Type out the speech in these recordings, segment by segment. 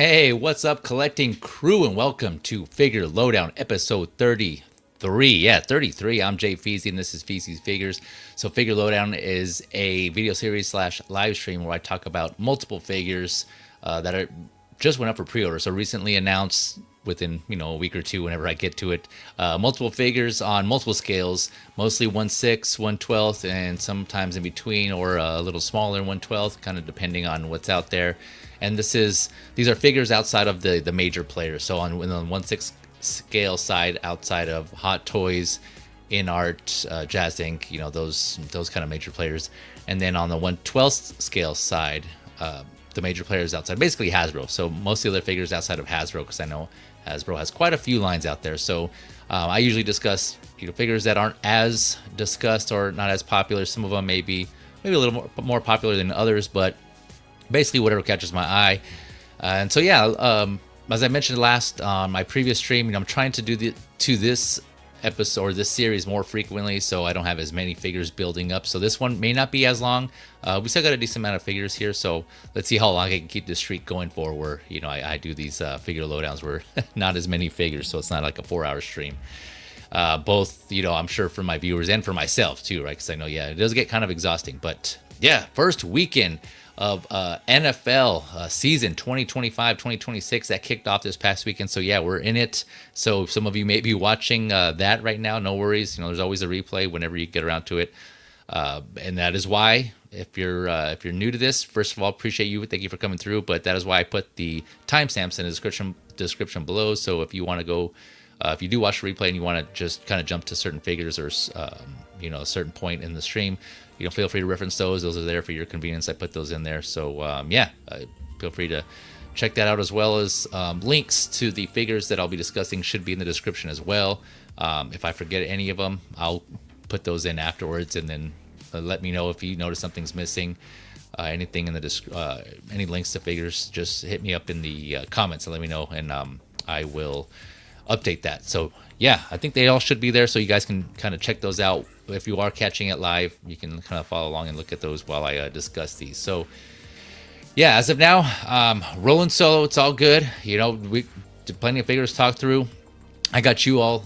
Hey, what's up, collecting crew, and welcome to Figure Lowdown, episode 33. Yeah, 33. I'm Jay Feezy, and this is Feezy's Figures. So, Figure Lowdown is a video series slash live stream where I talk about multiple figures that are just went up for pre-order. So, recently announced within a week or two, whenever I get to it, multiple figures on multiple scales, mostly 1/6, 1/12, and sometimes in between, or a little smaller 1/12, kind of depending on what's out there. And these are figures outside of the major players. So on the 1/6 scale side, outside of Hot Toys, In Art, Jazz Inc., those kind of major players. And then on the 1/12 scale side, the major players outside, basically Hasbro. So most of the other figures outside of Hasbro, because I know Hasbro has quite a few lines out there. So I usually discuss figures that aren't as discussed or not as popular. Some of them maybe a little more popular than others, but basically whatever catches my eye. And so as I mentioned last on my previous stream, I'm trying to do this episode or this series more frequently, so I don't have as many figures building up. So this one may not be as long. We still got a decent amount of figures here, so let's see how long I can keep this streak going for, where I do these figure lowdowns where not as many figures, so it's not like a 4-hour stream. Both I'm sure for my viewers and for myself too, right? Because I know it does get kind of exhausting. But yeah, first weekend of NFL season 2025-2026 that kicked off this past weekend. So yeah, we're in it. So some of you may be watching that right now. No worries. There's always a replay whenever you get around to it. And that is why, if you're new to this, first of all, appreciate you. Thank you for coming through. But that is why I put the timestamps in the description below. So if you want to go, if you do watch the replay and you want to just kind of jump to certain figures or a certain point in the stream, feel free to reference those. Those are there for your convenience. I put those in there. So feel free to check that out, as well as links to the figures that I'll be discussing should be in the description as well. If I forget any of them, I'll put those in afterwards, and then let me know if you notice something's missing. Anything in the any links to figures, just hit me up in the comments and let me know, and I will update that. So yeah, I think they all should be there, so you guys can kind of check those out. If you are catching it live, you can kind of follow along and look at those while I discuss these. So yeah, as of now, rolling solo, it's all good. We did plenty of figures to talk through. I got you all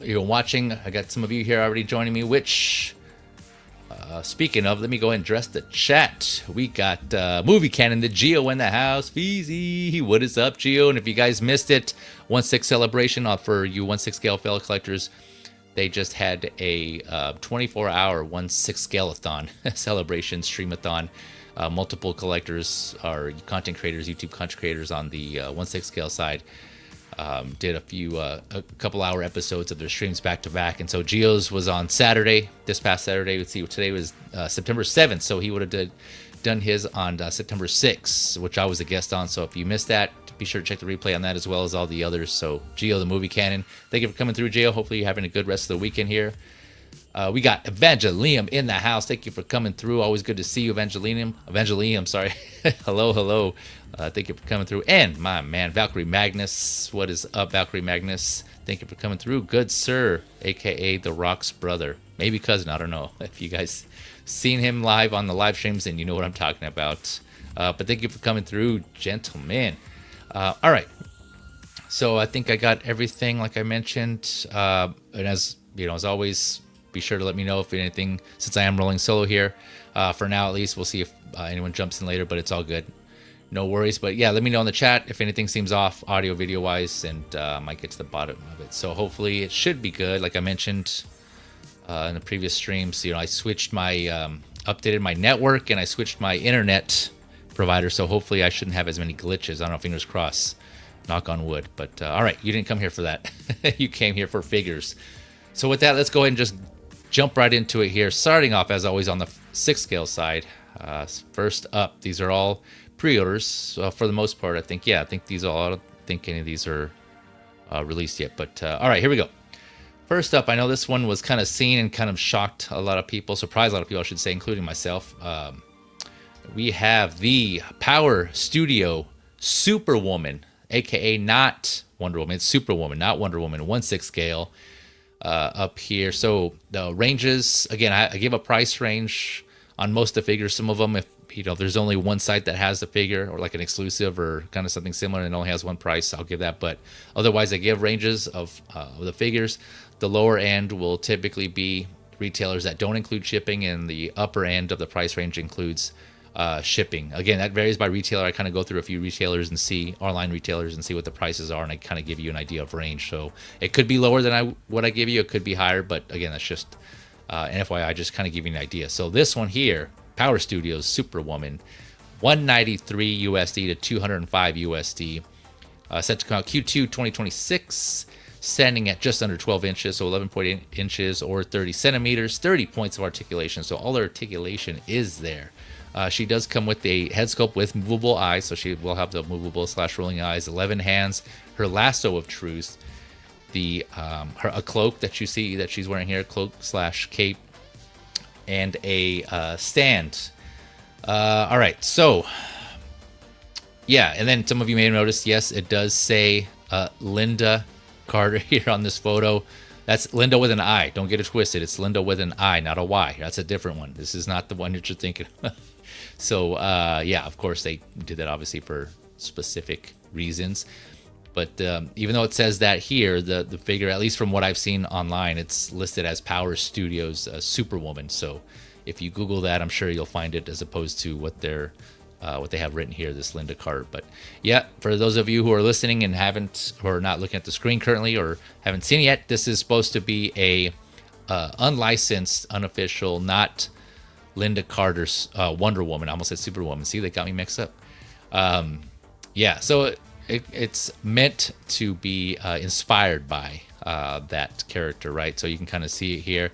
watching. I got some of you here already joining me, which speaking of, let me go ahead and address the chat. We got Movie Cannon, the Geo in the house. Feezy, what is up, Geo? And if you guys missed it, 1/6 celebration for you 1/6 scale fellow collectors. They just had a 24-hour 1/6 scale-a-thon celebration streamathon. Multiple collectors or content creators, YouTube content creators on the 1/6 scale side did a couple hour episodes of their streams back to back. And so Geo's was on Saturday, this past Saturday. Let's see, today was September 7th, so he would have done his on September 6th, which I was a guest on. So if you missed that, be sure to check the replay on that, as well as all the others. So Geo, the Movie Cannon, thank you for coming through, Geo. Hopefully you're having a good rest of the weekend here. We got Evangelium in the house. Thank you for coming through. Always good to see you, Evangelium, sorry. Hello. Thank you for coming through. And my man, Valkyrie Magnus. What is up, Valkyrie Magnus? Thank you for coming through. Good sir, a.k.a. The Rock's brother. Maybe cousin, I don't know. If you guys seen him live on the live streams, then you know what I'm talking about. But thank you for coming through, gentlemen. All right. So I think I got everything like I mentioned. And as always, be sure to let me know if anything, since I am rolling solo here. For now, at least, we'll see if anyone jumps in later, but it's all good. No worries. But yeah, let me know in the chat if anything seems off audio, video wise, and I might get to the bottom of it. So hopefully it should be good. Like I mentioned in the previous streams, I switched my, updated my network, and I switched my internet provider. So hopefully I shouldn't have as many glitches. I don't know, fingers crossed, knock on wood. But all right, you didn't come here for that. You came here for figures. So with that, let's go ahead and just jump right into it here. Starting off, as always, on the 6 scale side. First up, these are all pre-orders for the most part. I think these all, I don't think any of these are released yet. But all right, here we go. First up, I know this one was kind of seen and kind of shocked a lot of people, surprised a lot of people, I should say, including myself. We have the Power Studio Superwoman, aka not Wonder Woman. It's Superwoman, not Wonder Woman. 1/6 scale up here. So the ranges, again, I give a price range on most of the figures. Some of them, if there's only one site that has the figure, or like an exclusive or kind of something similar, and it only has one price, I'll give that. But otherwise, I give ranges of the figures. The lower end will typically be retailers that don't include shipping, and the upper end of the price range includes shipping. Again, that varies by retailer. I kind of go through a few retailers and see online retailers and see what the prices are, and I kind of give you an idea of range. So it could be lower than what I give you. It could be higher, but again, that's just an FYI, just kind of give you an idea. So this one here, Power Studios Superwoman, 193 USD to 205 USD, set to come out Q2 2026, standing at just under 12 inches, so 11.8 inches or 30 centimeters, 30 points of articulation. So all the articulation is there. She does come with a head sculpt with movable eyes, so she will have the movable / rolling eyes, 11 hands, her lasso of truth, a cloak that you see that she's wearing here, cloak / cape, and a stand. All right, so yeah, and then some of you may have noticed, yes, it does say Linda Carter here on this photo. That's Linda with an I. Don't get it twisted. It's Linda with an I, not a Y. That's a different one. This is not the one that you're thinking. So, yeah, of course, they did that obviously for specific reasons. But even though it says that here, the figure, at least from what I've seen online, it's listed as Power Studios Superwoman. So if you Google that, I'm sure you'll find it as opposed to what they have written here, this Linda Carter. But yeah, for those of you who are listening and or not looking at the screen currently or haven't seen it yet, this is supposed to be a unlicensed, unofficial, not Linda Carter's Wonder Woman. I almost said Superwoman. See, they got me mixed up. Yeah, so it's meant to be inspired by that character, right? So you can kind of see it here.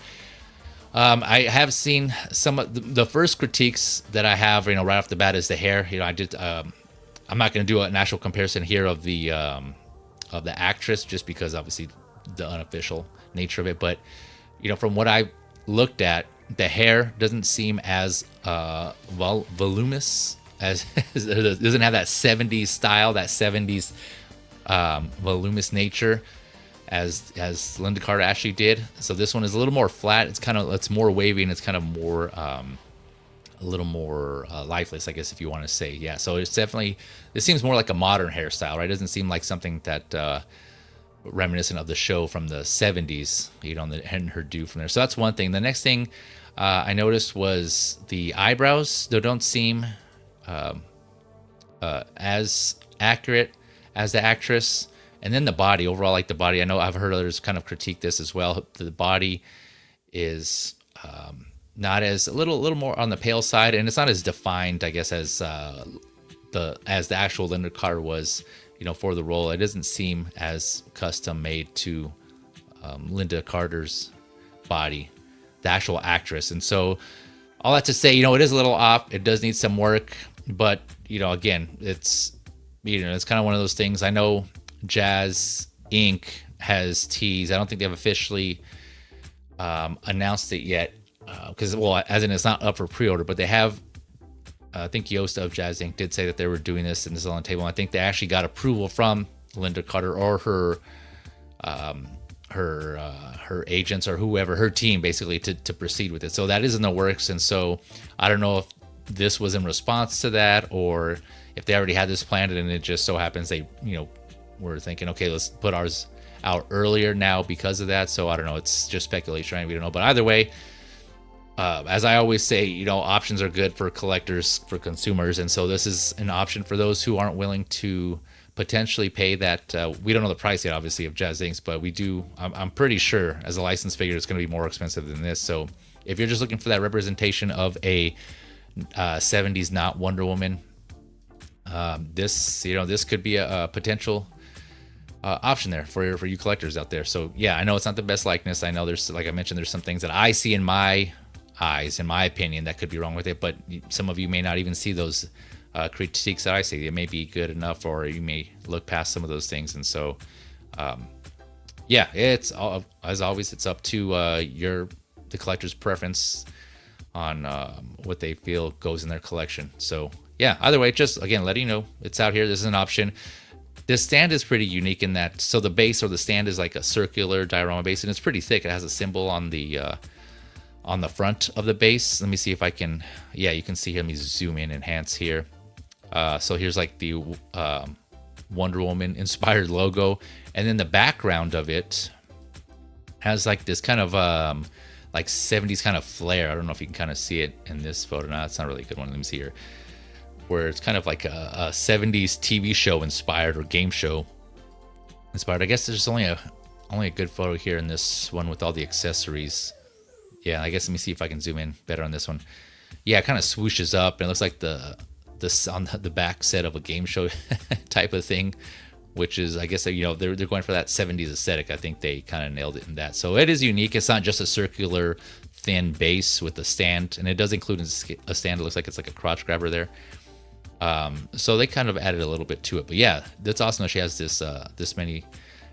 I have seen some of the first critiques that I have, right off the bat, is the hair. I'm not going to do an actual comparison here of the actress, just because obviously the unofficial nature of it. But from what I looked at, the hair doesn't seem as voluminous as it doesn't have that 70s style, that 70s voluminous nature as Linda Carter actually did. So this one is a little more flat. It's more wavy, and it's kind of more a little more lifeless, I guess, if you want to say. Yeah, so it seems more like a modern hairstyle, right? It doesn't seem like something that reminiscent of the show from the 70s, and her do from there. So that's one thing. The next thing I noticed was the eyebrows. They don't seem as accurate as the actress. And then the body, overall, like the body, I know I've heard others kind of critique this as well. The body is not as a little more on the pale side, and it's not as defined, I guess, as the actual Linda Carter was, for the role. It doesn't seem as custom made to Linda Carter's body, the actual actress. And so all that to say, it is a little off. It does need some work, but again, it's kind of one of those things. I know Jazz Inc. has teased. I don't think they've officially announced it yet, because as in it's not up for pre-order, but they have. I think Yost of Jazz Inc. did say that they were doing this, and this is on the table. And I think they actually got approval from Linda Carter or her agents or whoever, her team, basically, to proceed with it. So that is in the works, and so I don't know if this was in response to that, or if they already had this planned, and it just so happens they were thinking, okay, let's put ours out earlier now because of that. So I don't know, it's just speculation, right? We don't know. But either way, as I always say, options are good for collectors, for consumers, and so this is an option for those who aren't willing to potentially pay that. We don't know the price yet, obviously, of Jazz Inc., but we do. I'm pretty sure as a licensed figure, it's going to be more expensive than this. So if you're just looking for that representation of a 70s not Wonder Woman, this could be a potential option there for you collectors out there. So yeah, I know it's not the best likeness. I know there's, like I mentioned, there's some things that I see in my eyes, in my opinion, that could be wrong with it, but some of you may not even see those critiques that I see. It may be good enough, or you may look past some of those things. And so yeah, it's all, as always, it's up to the collector's preference on what they feel goes in their collection. So yeah, either way, just again letting you know it's out here. This is an option. This stand is pretty unique in that, so the base or the stand is like a circular diorama base, and it's pretty thick. It has a symbol on the on the front of the base. Let me see if I can. Yeah, you can see here. Let me zoom in, enhance here. So here's like the Wonder Woman inspired logo, and then the background of it has like this kind of like 70s kind of flair. I don't know if you can kind of see it in this photo. No, it's not really a good one. Let me see here, where it's kind of like a 70s TV show inspired, or game show inspired. I guess there's only a good photo here in this one with all the accessories. Yeah, I guess let me see if I can zoom in better on this one. Yeah, it kind of swooshes up, and it looks like the on the back set of a game show type of thing, which is, I guess, you know, they're going for that 70s aesthetic. I think they kind of nailed it in that. So it is unique. It's not just a circular thin base with a stand, and it does include a stand. It looks like it's like a crotch grabber there. So they kind of added a little bit to it. But yeah, that's awesome that she has this many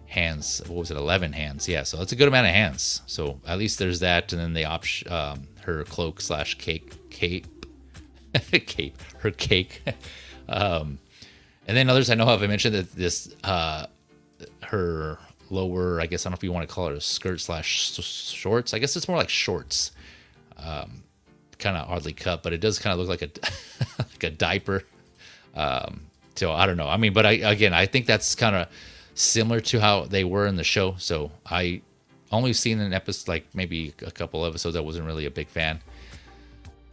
hands. What was it, 11 hands? Yeah, so that's a good amount of hands. So at least there's that. And then the her cloak slash cape her cake. And then others I know of, I mentioned that this her lower, I guess, I don't know if you want to call it a skirt slash shorts. I guess it's more like shorts, kind of oddly cut, but it does kind of look like a like a diaper. So I don't know. I mean, but I think that's kind of similar to how they were in the show. So I only seen an episode, like maybe a couple episodes. I wasn't really a big fan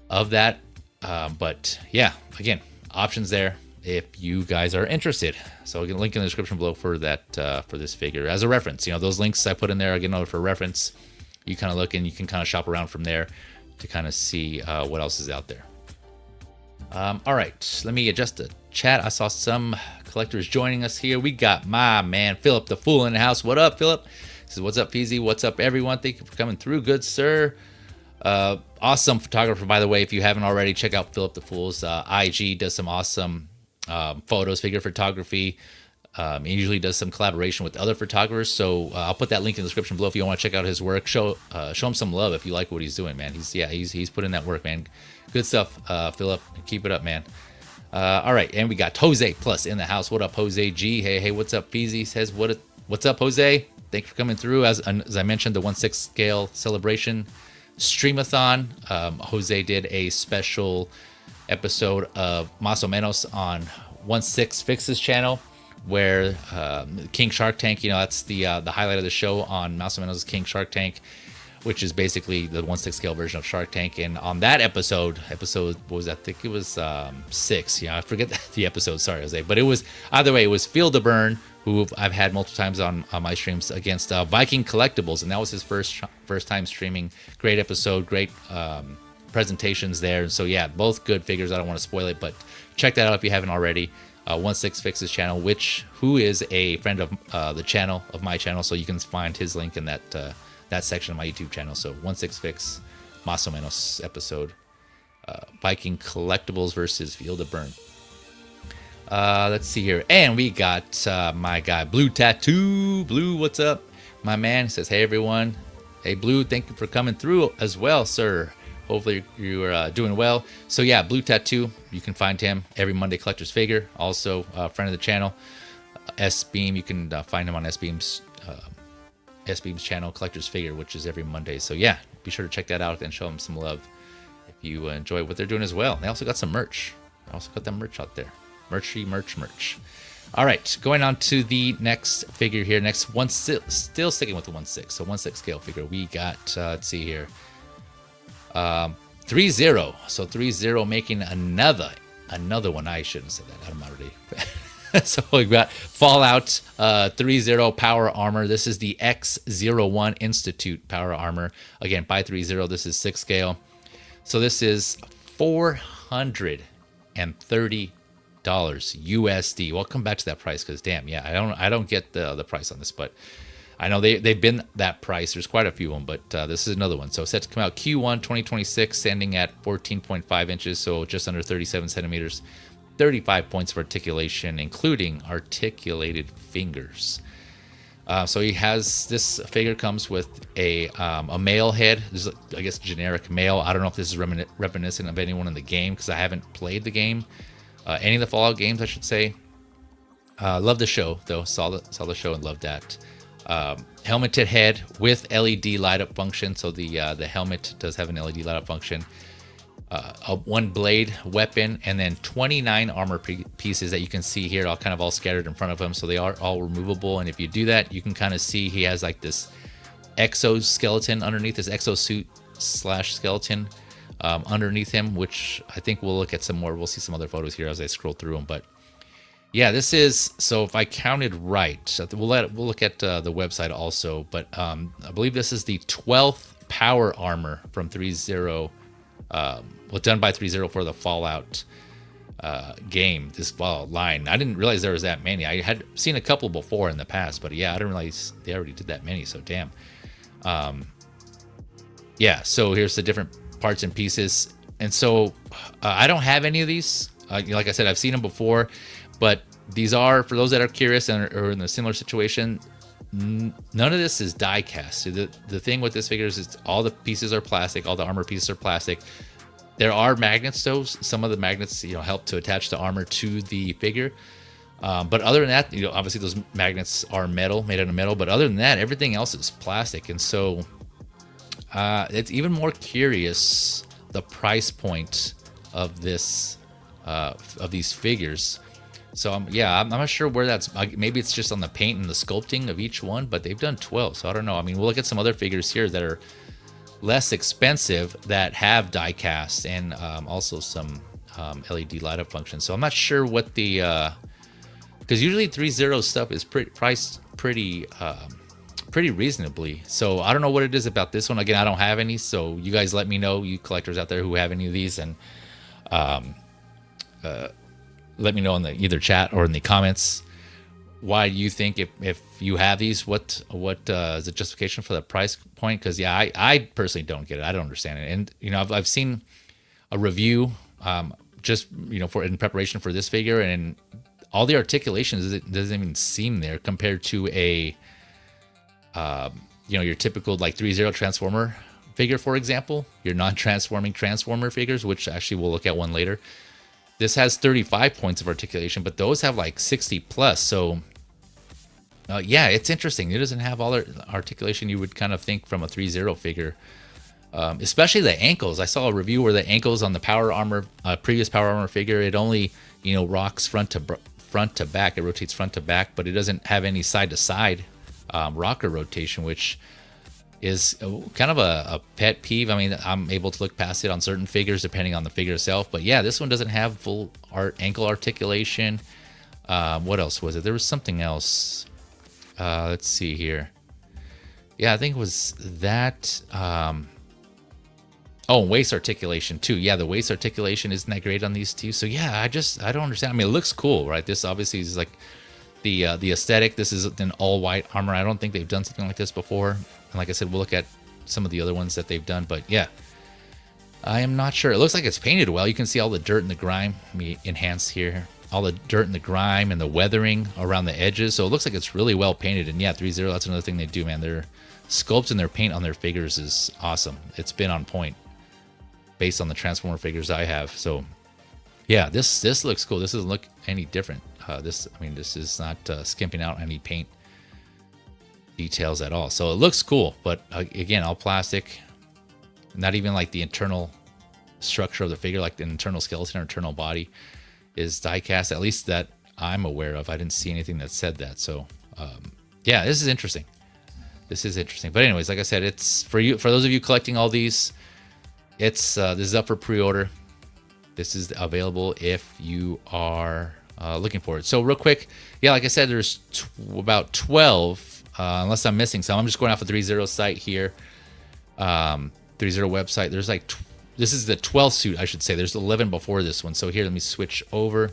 of that. But yeah, again, options there if you guys are interested. So I'll get a link in the description below for that, for this figure as a reference. You know, those links I put in there, again, for reference. You kind of look and you can kind of shop around from there to kind of see what else is out there. All right, let me adjust the chat. I saw some collectors joining us here. We got my man Philip the Fool in the house. What up, Philip? He says, what's up, Feezy? What's up, everyone? Thank you for coming through, good sir. Awesome photographer, by the way. If you haven't already, check out Philip the Fool's IG. Does some awesome photos, figure photography. He usually does some collaboration with other photographers. So I'll put that link in the description below if you want to check out his work. Show him some love if you like what he's doing, man. He's put in that work, man. Good stuff, Philip. Keep it up, man. All right, and we got Jose Plus in the house. What up, Jose G? Hey, what's up, Feezy? Says, what's up, Jose? Thanks for coming through. As I mentioned, the 1/6 scale celebration streamathon. Jose did a special episode of Más o Menos on 1/6 Fix's channel, where King Shark Tank, you know, that's the highlight of the show on Más o Menos' King Shark Tank, which is basically the 1/6 scale version of Shark Tank. And on that episode what was that? I think it was 6. Yeah, I forget the episode. Sorry, Jose. But it was, either way, it was Feel the Burn, who I've had multiple times on my streams, against Viking Collectibles, and that was his first time streaming. Great episode, great presentations there. So yeah, both good figures. I don't want to spoil it, but check that out if you haven't already. 1/6 Fix's channel, who is a friend of the channel, of my channel, so you can find his link in that section of my YouTube channel. So 1/6 Fix, Más o Menos episode, Viking Collectibles versus Field of Burn. Let's see here, and we got my guy Blue Tattoo. Blue, what's up, my man? He says, hey everyone. Hey Blue, thank you for coming through as well, sir. Hopefully you're doing well. So yeah, Blue Tattoo, you can find him every Monday Collector's Figure. Also a friend of the channel. S-Beam, you can find him on S-Beam's channel, Collector's Figure, which is every Monday. So yeah, be sure to check that out and show him some love if you enjoy what they're doing as well. They also got some merch. I also got that merch out there. Merch. All right, going on to the next figure here. Next one, still sticking with the 1/6. So 1/6 scale figure. We got, let's see here, Threezero. So Threezero making another one. I shouldn't have said that. I'm already. So we've got Fallout Threezero Power Armor. This is the X01 Institute Power Armor. Again, by Threezero. This is 6 scale. So this is $430 USD. We'll come back to that price because damn, yeah, I don't get the price on this, but I know they've been that price. There's quite a few of them, but this is another one. So set to come out Q1 2026, standing at 14.5 inches, so just under 37 centimeters, 35 points of articulation, including articulated fingers. So he has, this figure comes with a male head. This is, I guess, generic male. I don't know if this is reminiscent of anyone in the game because I haven't played the game. Any of the Fallout games, I should say. Love the show, though. Saw the show and loved that. Helmeted head with LED light up function. So the helmet does have an LED light up function. One blade weapon, and then 29 armor pieces that you can see here, all scattered in front of him. So they are all removable. And if you do that, you can kind of see he has like this exoskeleton underneath, this exosuit slash skeleton underneath him, which I think we'll look at some more. We'll see some other photos here as I scroll through them. But yeah, this is, so if I counted right, we'll look at the website also. But I believe this is the 12th power armor from Threezero. Done by Threezero for the Fallout game, this Fallout line. I didn't realize there was that many. I had seen a couple before in the past, but yeah, I didn't realize they already did that many, so damn. Yeah, so here's the different parts and pieces. And so I don't have any of these. Like I said, I've seen them before, but these are, for those that are curious and are in a similar situation, none of this is die cast. So the thing with this figure is all the pieces are plastic, all the armor pieces are plastic. There are magnets though. Some of the magnets, help to attach the armor to the figure. But other than that, obviously those magnets are metal, made out of metal. But other than that, everything else is plastic. And so it's even more curious the price point of this, of these figures. So I'm not sure where that's. Maybe it's just on the paint and the sculpting of each one, but they've done 12. So I don't know. I mean, we'll look at some other figures here that are less expensive that have die cast and also some LED light up functions. So I'm not sure what the because usually Threezero stuff is priced pretty reasonably. So I don't know what it is about this one. Again, I don't have any. So you guys let me know, you collectors out there who have any of these, and let me know in the either chat or in the comments. Why do you think, if you have these, what is the justification for the price point? Because yeah, I personally don't get it. I don't understand it. And I've seen a review just for in preparation for this figure, and all the articulations, it doesn't even seem there compared to a your typical like Threezero Transformer figure, for example, your non-transforming Transformer figures, which actually we'll look at one later. This has 35 points of articulation, but those have like 60 plus. So yeah, it's interesting. It doesn't have all the articulation you would kind of think from a Threezero figure, especially the ankles. I saw a review where the ankles on the power armor, previous power armor figure, it only rocks front to back. It rotates front to back, but it doesn't have any side to side rocker rotation, which is kind of a pet peeve. I mean, I'm able to look past it on certain figures depending on the figure itself, but yeah, this one doesn't have full ankle articulation. What else was it? There was something else. Let's see here. Yeah, I think it was that. Waist articulation too. Yeah, the waist articulation isn't that great on these two. So yeah, I don't understand. I mean, it looks cool, right? This obviously is like the aesthetic. This is an all white armor. I don't think they've done something like this before. And like I said, we'll look at some of the other ones that they've done. But yeah, I am not sure. It looks like it's painted well. You can see all the dirt and the grime. Let me enhance here. All the dirt and the grime and the weathering around the edges. So it looks like it's really well painted. And yeah, Threezero, that's another thing they do, man. Their sculpts and their paint on their figures is awesome. It's been on point based on the Transformer figures I have. So yeah, this looks cool. This doesn't look any different. This is not skimping out any paint details at all. So it looks cool, but again, all plastic. Not even like the internal structure of the figure, like the internal skeleton or internal body, is die cast, at least that I'm aware of. I didn't see anything that said that. So yeah, this is interesting. But anyways, like I said, it's for those of you collecting all these, this is up for pre-order. This is available if you are looking for it. So real quick, yeah, like I said, there's about 12, unless I'm missing some. I'm just going off of Threezero's site here. Threezero website. There's like, this is the 12th suit, I should say. There's 11 before this one. So here, let me switch over.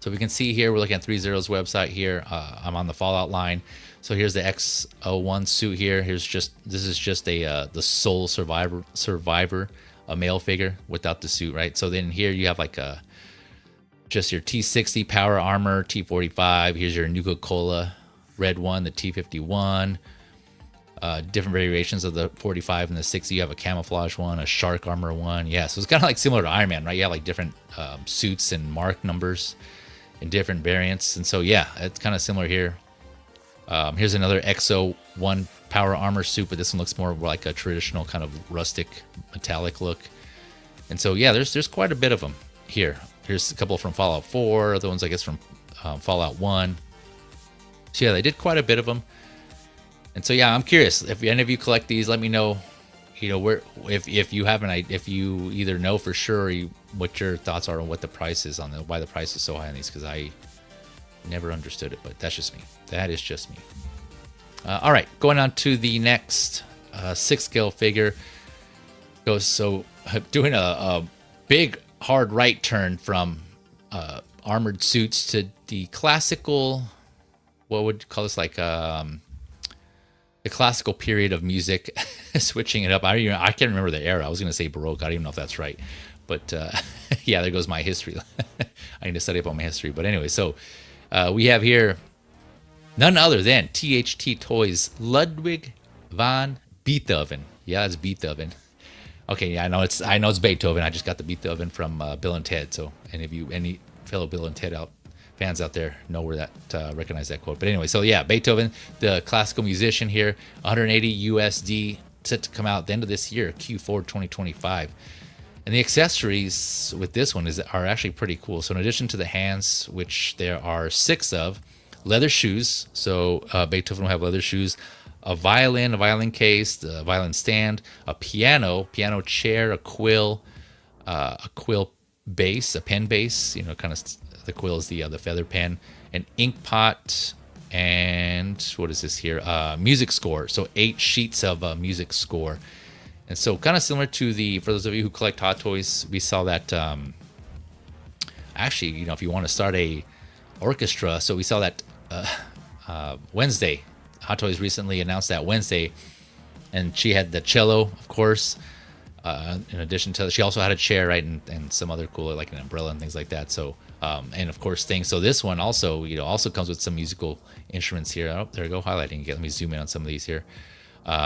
So we can see here, we're looking at Threezero's website here. I'm on the Fallout line. So here's the X01 suit here. This is just the Soul Survivor, a male figure without the suit, right? So then here you have like just your T60 power armor, T45. Here's your Nuka-Cola red one, the T51. Different variations of the 45 and the 60. You have a camouflage one, a shark armor one. Yeah, so it's kind of like similar to Iron Man, right? You have like different suits and mark numbers in different variants. And so yeah, it's kind of similar here. Here's another XO1 power armor suit, but this one looks more like a traditional kind of rustic metallic look. And so yeah, there's quite a bit of them here. Here's a couple from Fallout 4, other ones I guess from Fallout 1. So yeah, they did quite a bit of them. And so yeah, I'm curious if any of you collect these. Let me know, you know, where if you haven't, if you either know for sure what your thoughts are on what the price is on the why the price is so high on these, because I never understood it, but that's just me. That is just me. All right, going on to the next 6-scale figure. So doing a big hard right turn from armored suits to the classical, what would you call this, like the classical period of music, switching it up. I can't remember the era. I was going to say Baroque. I don't even know if that's right. But yeah, there goes my history. I need to study up on my history. But anyway, so we have here none other than THToys Ludwig van Beethoven. Yeah, it's Beethoven. Okay, yeah, I know it's Beethoven. I just got the Beethoven from Bill and Ted. So any fellow Bill and Ted fans out there know where that recognize that quote. But anyway, so yeah, Beethoven, the classical musician here, 180 USD, set to come out at the end of this year, Q4 2025. And the accessories with this one are actually pretty cool. So in addition to the hands, which there are 6 of, leather shoes. So Beethoven will have leather shoes, a violin case, a violin stand, a piano chair, a quill base, a pen base. You know, kind of the quill is the feather pen, an ink pot, and what is this here? Music score. So 8 sheets of music score. And so kind of similar to for those of you who collect Hot Toys, we saw that actually, you know, if you want to start a orchestra, so we saw that Wednesday. Hot Toys recently announced that Wednesday, and she had the cello, of course. In addition to, she also had a chair, right, and some other cooler like an umbrella and things like that. So, and of course things. So this one also, you know, also comes with some musical instruments here. Oh, there we go, highlighting again. Let me zoom in on some of these here.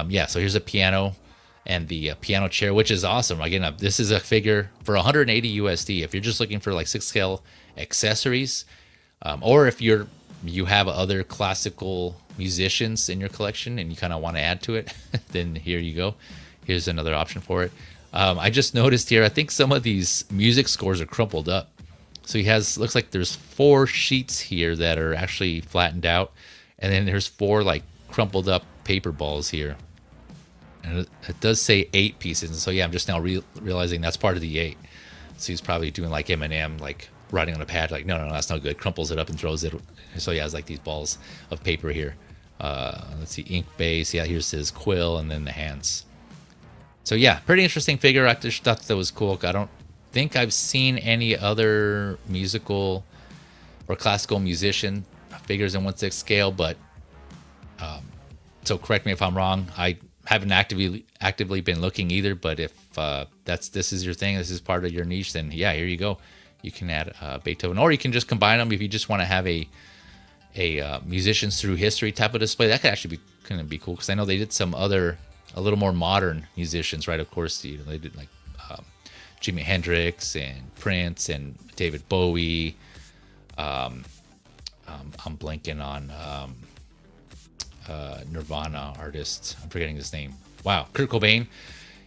Yeah, so here's a piano and the piano chair, which is awesome. Again, this is a figure for 180 USD. If you're just looking for like 6-scale accessories, or if you have other classical musicians in your collection and you kind of want to add to it, then here you go. Here's another option for it. I just noticed here, I think some of these music scores are crumpled up. So looks like there's 4 sheets here that are actually flattened out, and then there's 4 like crumpled up paper balls here. And it does say 8 pieces. And so yeah, I'm just now realizing that's part of the 8. So he's probably doing like Eminem, like writing on a pad, like, no, that's not good. Crumples it up and throws it. So yeah, it's like these balls of paper here. Let's see, ink base. Yeah, here's his quill and then the hands. So yeah, pretty interesting figure. I just thought that was cool. I don't think I've seen any other musical or classical musician figures in 1/6 scale, but so correct me if I'm wrong. I haven't actively been looking either, but if this is your thing, this is part of your niche, then yeah, here you go. You can add Beethoven, or you can just combine them if you just want to have a musicians through history type of display. That could actually be cool, because I know they did some other a little more modern musicians, right? Of course, you know, they did like Jimi Hendrix and Prince and David Bowie. I'm blanking on Nirvana artist. I'm forgetting his name. Wow, Kurt Cobain.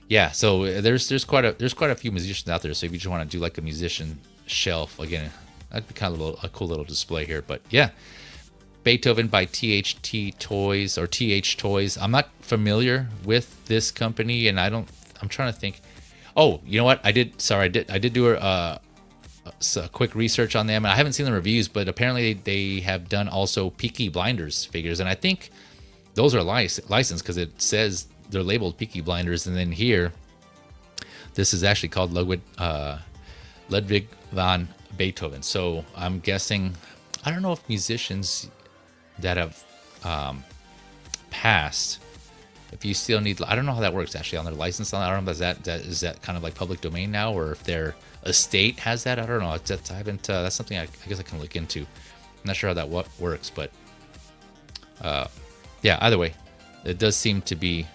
Yeah, so there's quite a few musicians out there. So if you just want to do like a musician shelf, again, that'd be kind of a cool little display here. But yeah, Beethoven by THToys or THToys. I'm not familiar with this company, and I'm trying to think. Oh, you know what? I did do a quick research on them, and I haven't seen the reviews, but apparently they have done also Peaky Blinders figures, and I think those are licensed because it says they're labeled Peaky Blinders, and then here, this is actually called Ludwig van Beethoven. So I'm guessing, I don't know if musicians that have passed, if you still need, I don't know how that works actually on their license. I don't know if is that kind of like public domain now, or if their estate has that. I don't know. That's something I guess I can look into. I'm not sure how that works, but yeah, either way, it does seem to be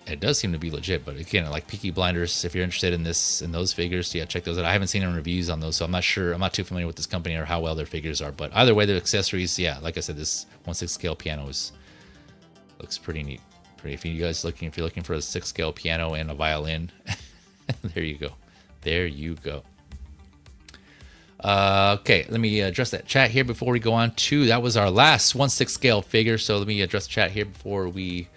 it does seem to be legit. But again, like Peaky Blinders, if you're interested in those figures, yeah, check those out. I haven't seen any reviews on those, so I'm not sure. I'm not too familiar with this company or how well their figures are. But either way, the accessories, yeah, like I said, this 1/6 scale piano looks pretty neat. If you're looking for a 6 scale piano and a violin, there you go. There you go. Okay, let me address that chat here before we go on to, that was our last 1/6 scale figure. So let me address the chat here before we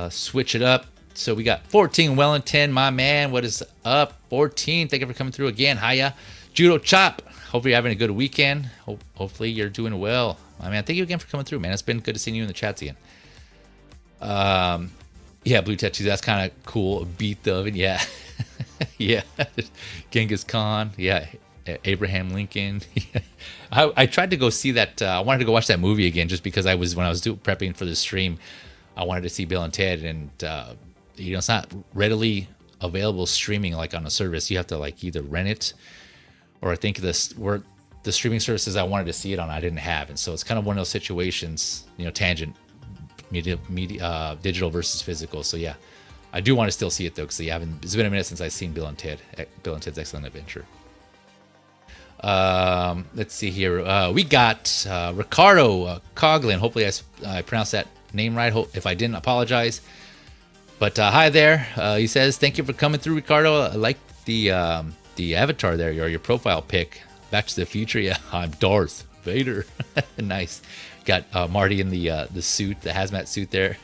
switch it up. So we got 14 Wellington, my man. What is up, 14? Thank you for coming through again. Hiya. Judo Chop. Hopefully you're having a good weekend. Hopefully you're doing well, my man. Thank you again for coming through, man. It's been good to see you in the chats again. Yeah, blue tattoo. That's kind of cool. Beethoven. Yeah. Yeah. Genghis Khan. Yeah. Abraham Lincoln. I tried to go see that. I wanted to go watch that movie again just because when I was prepping for the stream, I wanted to see Bill and Ted, and it's not readily available streaming like on a service. You have to like either rent it, or I think the streaming services I wanted to see it on I didn't have, and so it's kind of one of those situations. Tangent, media, digital versus physical. So yeah, I do want to still see it though, because it's been a minute since I've seen Bill and Ted's Excellent Adventure. Let's see here. We got Ricardo Coughlin. Hopefully I pronounced that name right. If I didn't, apologize. But hi there. He says, thank you for coming through, Ricardo. I like the avatar there, your profile pic. Back to the Future. Yeah, I'm Darth Vader. Nice. Got Marty in the suit, the hazmat suit there.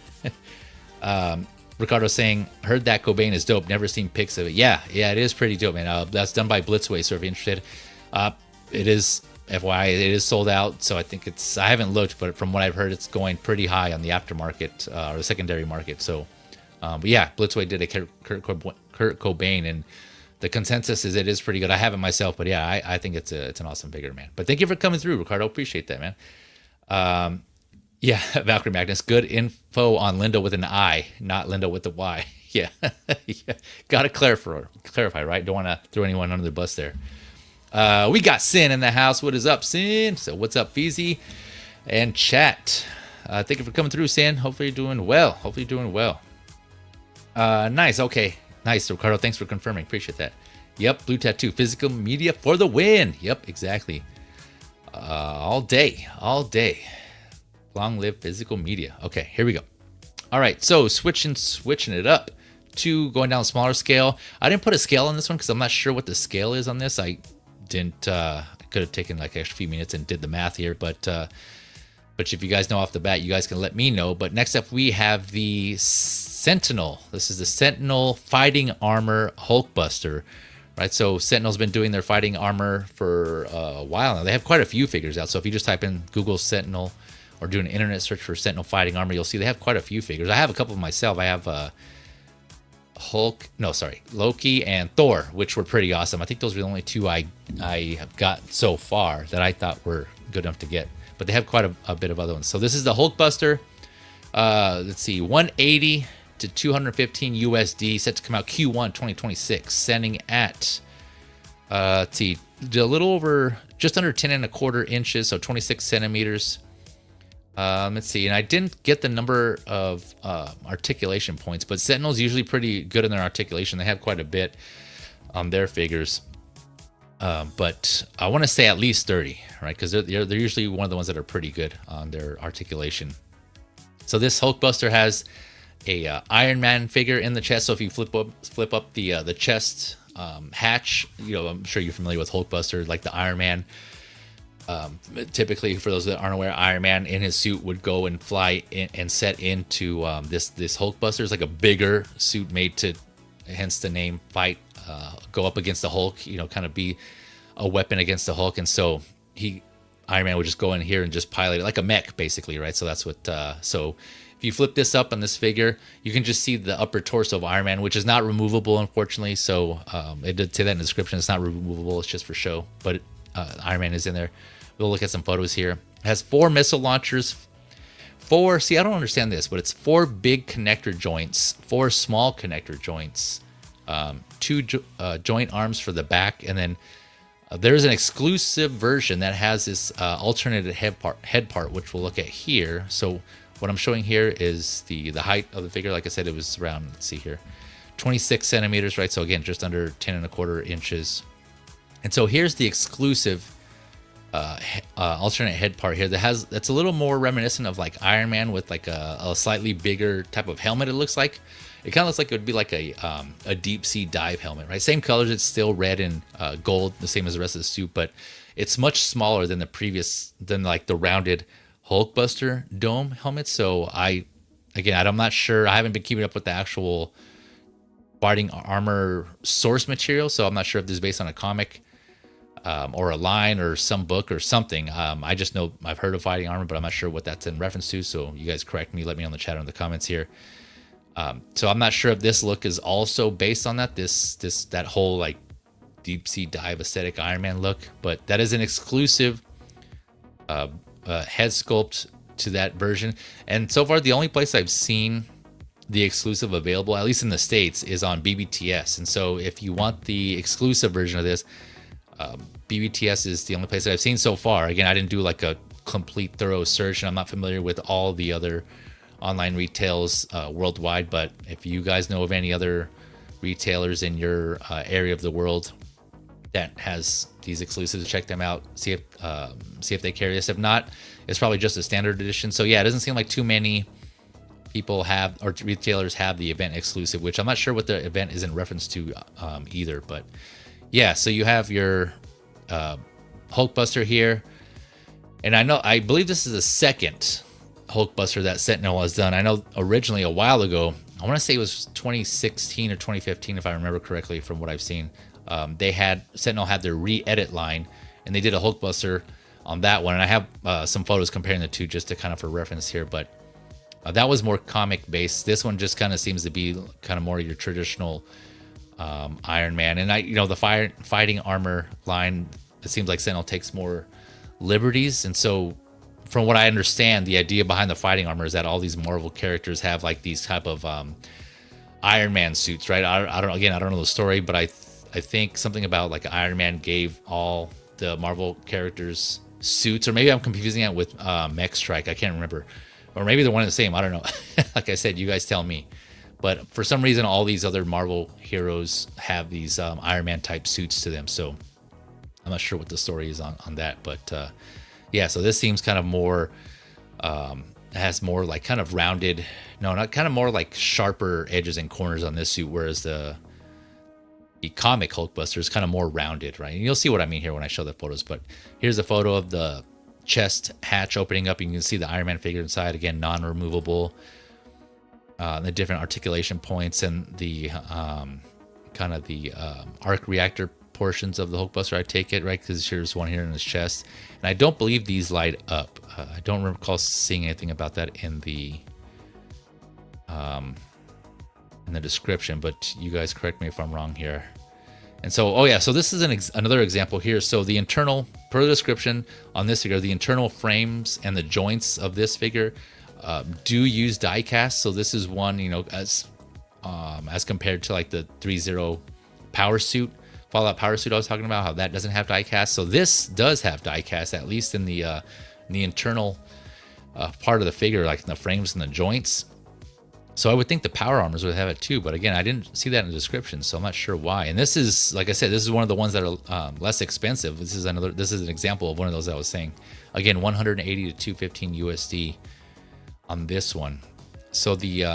Ricardo saying, heard that Cobain is dope. Never seen pics of it. Yeah, it is pretty dope, man. That's done by Blitzway, so if you're interested. It is, FYI, it is sold out, so I think I haven't looked, but from what I've heard, it's going pretty high on the aftermarket, or the secondary market. So, but yeah, Blitzway did a Kurt Cobain, and the consensus is it is pretty good. I haven't myself, but yeah, I think it's an awesome figure, man. But thank you for coming through, Ricardo. Appreciate that, man. Yeah, Valkyrie Magnus, good info on Lindo with an I, not Lindo with the Y. Yeah, yeah. Gotta clarify, right? Don't want to throw anyone under the bus there. We got Sin in the house. What is up, Sin? So what's up, Feezy? And chat. Thank you for coming through, Sin. Hopefully you're doing well. Nice. Okay. Nice, Ricardo. Thanks for confirming. Appreciate that. Yep. Blue tattoo. Physical media for the win. Yep. Exactly. All day. Long live physical media. Okay. Here we go. All right. So switching it up to going down a smaller scale. I didn't put a scale on this one because I'm not sure what the scale is on this. I could have taken like an extra few minutes and did the math here, but if you guys know off the bat, you guys can let me know. But next up we have the Sentinel. This is the Sentinel fighting armor Hulkbuster, right? So Sentinel's been doing their fighting armor for a while now. They have quite a few figures out. So if you just type in Google Sentinel or do an internet search for Sentinel fighting armor, you'll see they have quite a few figures. I have a couple of myself. I have Loki and Thor, which were pretty awesome. I think those were the only two I have got so far that I thought were good enough to get. But they have quite a bit of other ones. So this is the Hulkbuster. Let's see, 180 to 215 USD, set to come out Q1 2026, standing at let's see, a little over, just under 10.25 inches, so 26 centimeters. Let's see, and I didn't get the number of articulation points, but Sentinel's usually pretty good in their articulation. They have quite a bit on their figures, but I want to say at least 30, right? Because they're usually one of the ones that are pretty good on their articulation. So this Hulkbuster has a Iron Man figure in the chest. So if you flip up the chest hatch, I'm sure you're familiar with Hulkbuster, like the Iron Man. Typically, for those that aren't aware, Iron Man in his suit would go and fly in and set into this Hulkbuster. It's like a bigger suit made to, hence the name, fight, go up against the Hulk. Kind of be a weapon against the Hulk. And so Iron Man would just go in here and just pilot it like a mech, basically, right? So that's what. So if you flip this up on this figure, you can just see the upper torso of Iron Man, which is not removable, unfortunately. So it did say that in the description. It's not removable. It's just for show. But Iron Man is in there. We'll look at some photos here. It has 4 missile launchers. See, I don't understand this, but it's 4 big connector joints, 4 small connector joints, 2 joint arms for the back, and then there's an exclusive version that has this alternated head part, which we'll look at here. So what I'm showing here is the height of the figure. Like I said, it was around, let's see here, 26 centimeters, right? So again, just under 10.25 inches. And so here's the exclusive alternate head part here that's a little more reminiscent of like Iron Man with like a slightly bigger type of helmet. It looks like it kind of looks like it would be like a deep sea dive helmet, right? Same colors. It's still red and gold, the same as the rest of the suit, but it's much smaller than like the rounded Hulkbuster dome helmet. So I'm not sure. I haven't been keeping up with the actual fighting armor source material, so I'm not sure if this is based on a comic or a line or some book or something. I just know I've heard of fighting armor, but I'm not sure what that's in reference to. So you guys correct me, let me know in the chat or in the comments here. So I'm not sure if this look is also based on that, that whole like deep sea dive aesthetic Iron Man look, but that is an exclusive head sculpt to that version. And so far, the only place I've seen the exclusive available, at least in the States, is on BBTS. And so if you want the exclusive version of this, BBTS is the only place that I've seen so far. Again, I didn't do like a complete thorough search, and I'm not familiar with all the other online retails worldwide, but if you guys know of any other retailers in your area of the world that has these exclusives, check them out, see if they carry this. If not, it's probably just a standard edition. So yeah, it doesn't seem like too many people have, or retailers have, the event exclusive, which I'm not sure what the event is in reference to either. But yeah, so you have your Hulkbuster here, and I believe this is the second Hulkbuster that Sentinel has done. I know originally a while ago, I want to say it was 2016 or 2015 if I remember correctly from what I've seen, Sentinel had their re-edit line, and they did a Hulkbuster on that one, and I have some photos comparing the two just to kind of for reference here, but that was more comic based. This one just kind of seems to be kind of more your traditional Iron Man. And the fighting armor line, it seems like Sentinel takes more liberties. And so from what I understand, the idea behind the fighting armor is that all these Marvel characters have like these type of Iron Man suits, right? I don't know the story, but I think something about like Iron Man gave all the Marvel characters suits, or maybe I'm confusing it with Mech Strike. I can't remember. Or maybe they're one and the same. I don't know. Like I said, you guys tell me. But for some reason, all these other Marvel heroes have these Iron Man type suits to them. So I'm not sure what the story is on that. But yeah, so this seems kind of more, has more like kind of rounded, kind of more like sharper edges and corners on this suit. Whereas the comic Hulkbuster is kind of more rounded, right? And you'll see what I mean here when I show the photos. But here's a photo of the chest hatch opening up. You can see the Iron Man figure inside, again, non-removable. The different articulation points and the kind of the arc reactor portions of the Hulkbuster, I take it, right? Because here's one here in his chest, and I don't believe these light up. I don't recall seeing anything about that in the description, but you guys correct me if I'm wrong here. And so, so this is another example here. So the internal, per the description on this figure, the internal frames and the joints of this figure do use die cast. So this is one, as compared to like the Threezero power suit, Fallout power suit I was talking about, how that doesn't have die cast. So this does have die cast, at least in the internal part of the figure, like in the frames and the joints. So I would think the power armors would have it too, but again, I didn't see that in the description, so I'm not sure why. And this is, like I said, this is one of the ones that are less expensive. This is an example of one of those I was saying. Again, 180 to 215 USD on this one. So the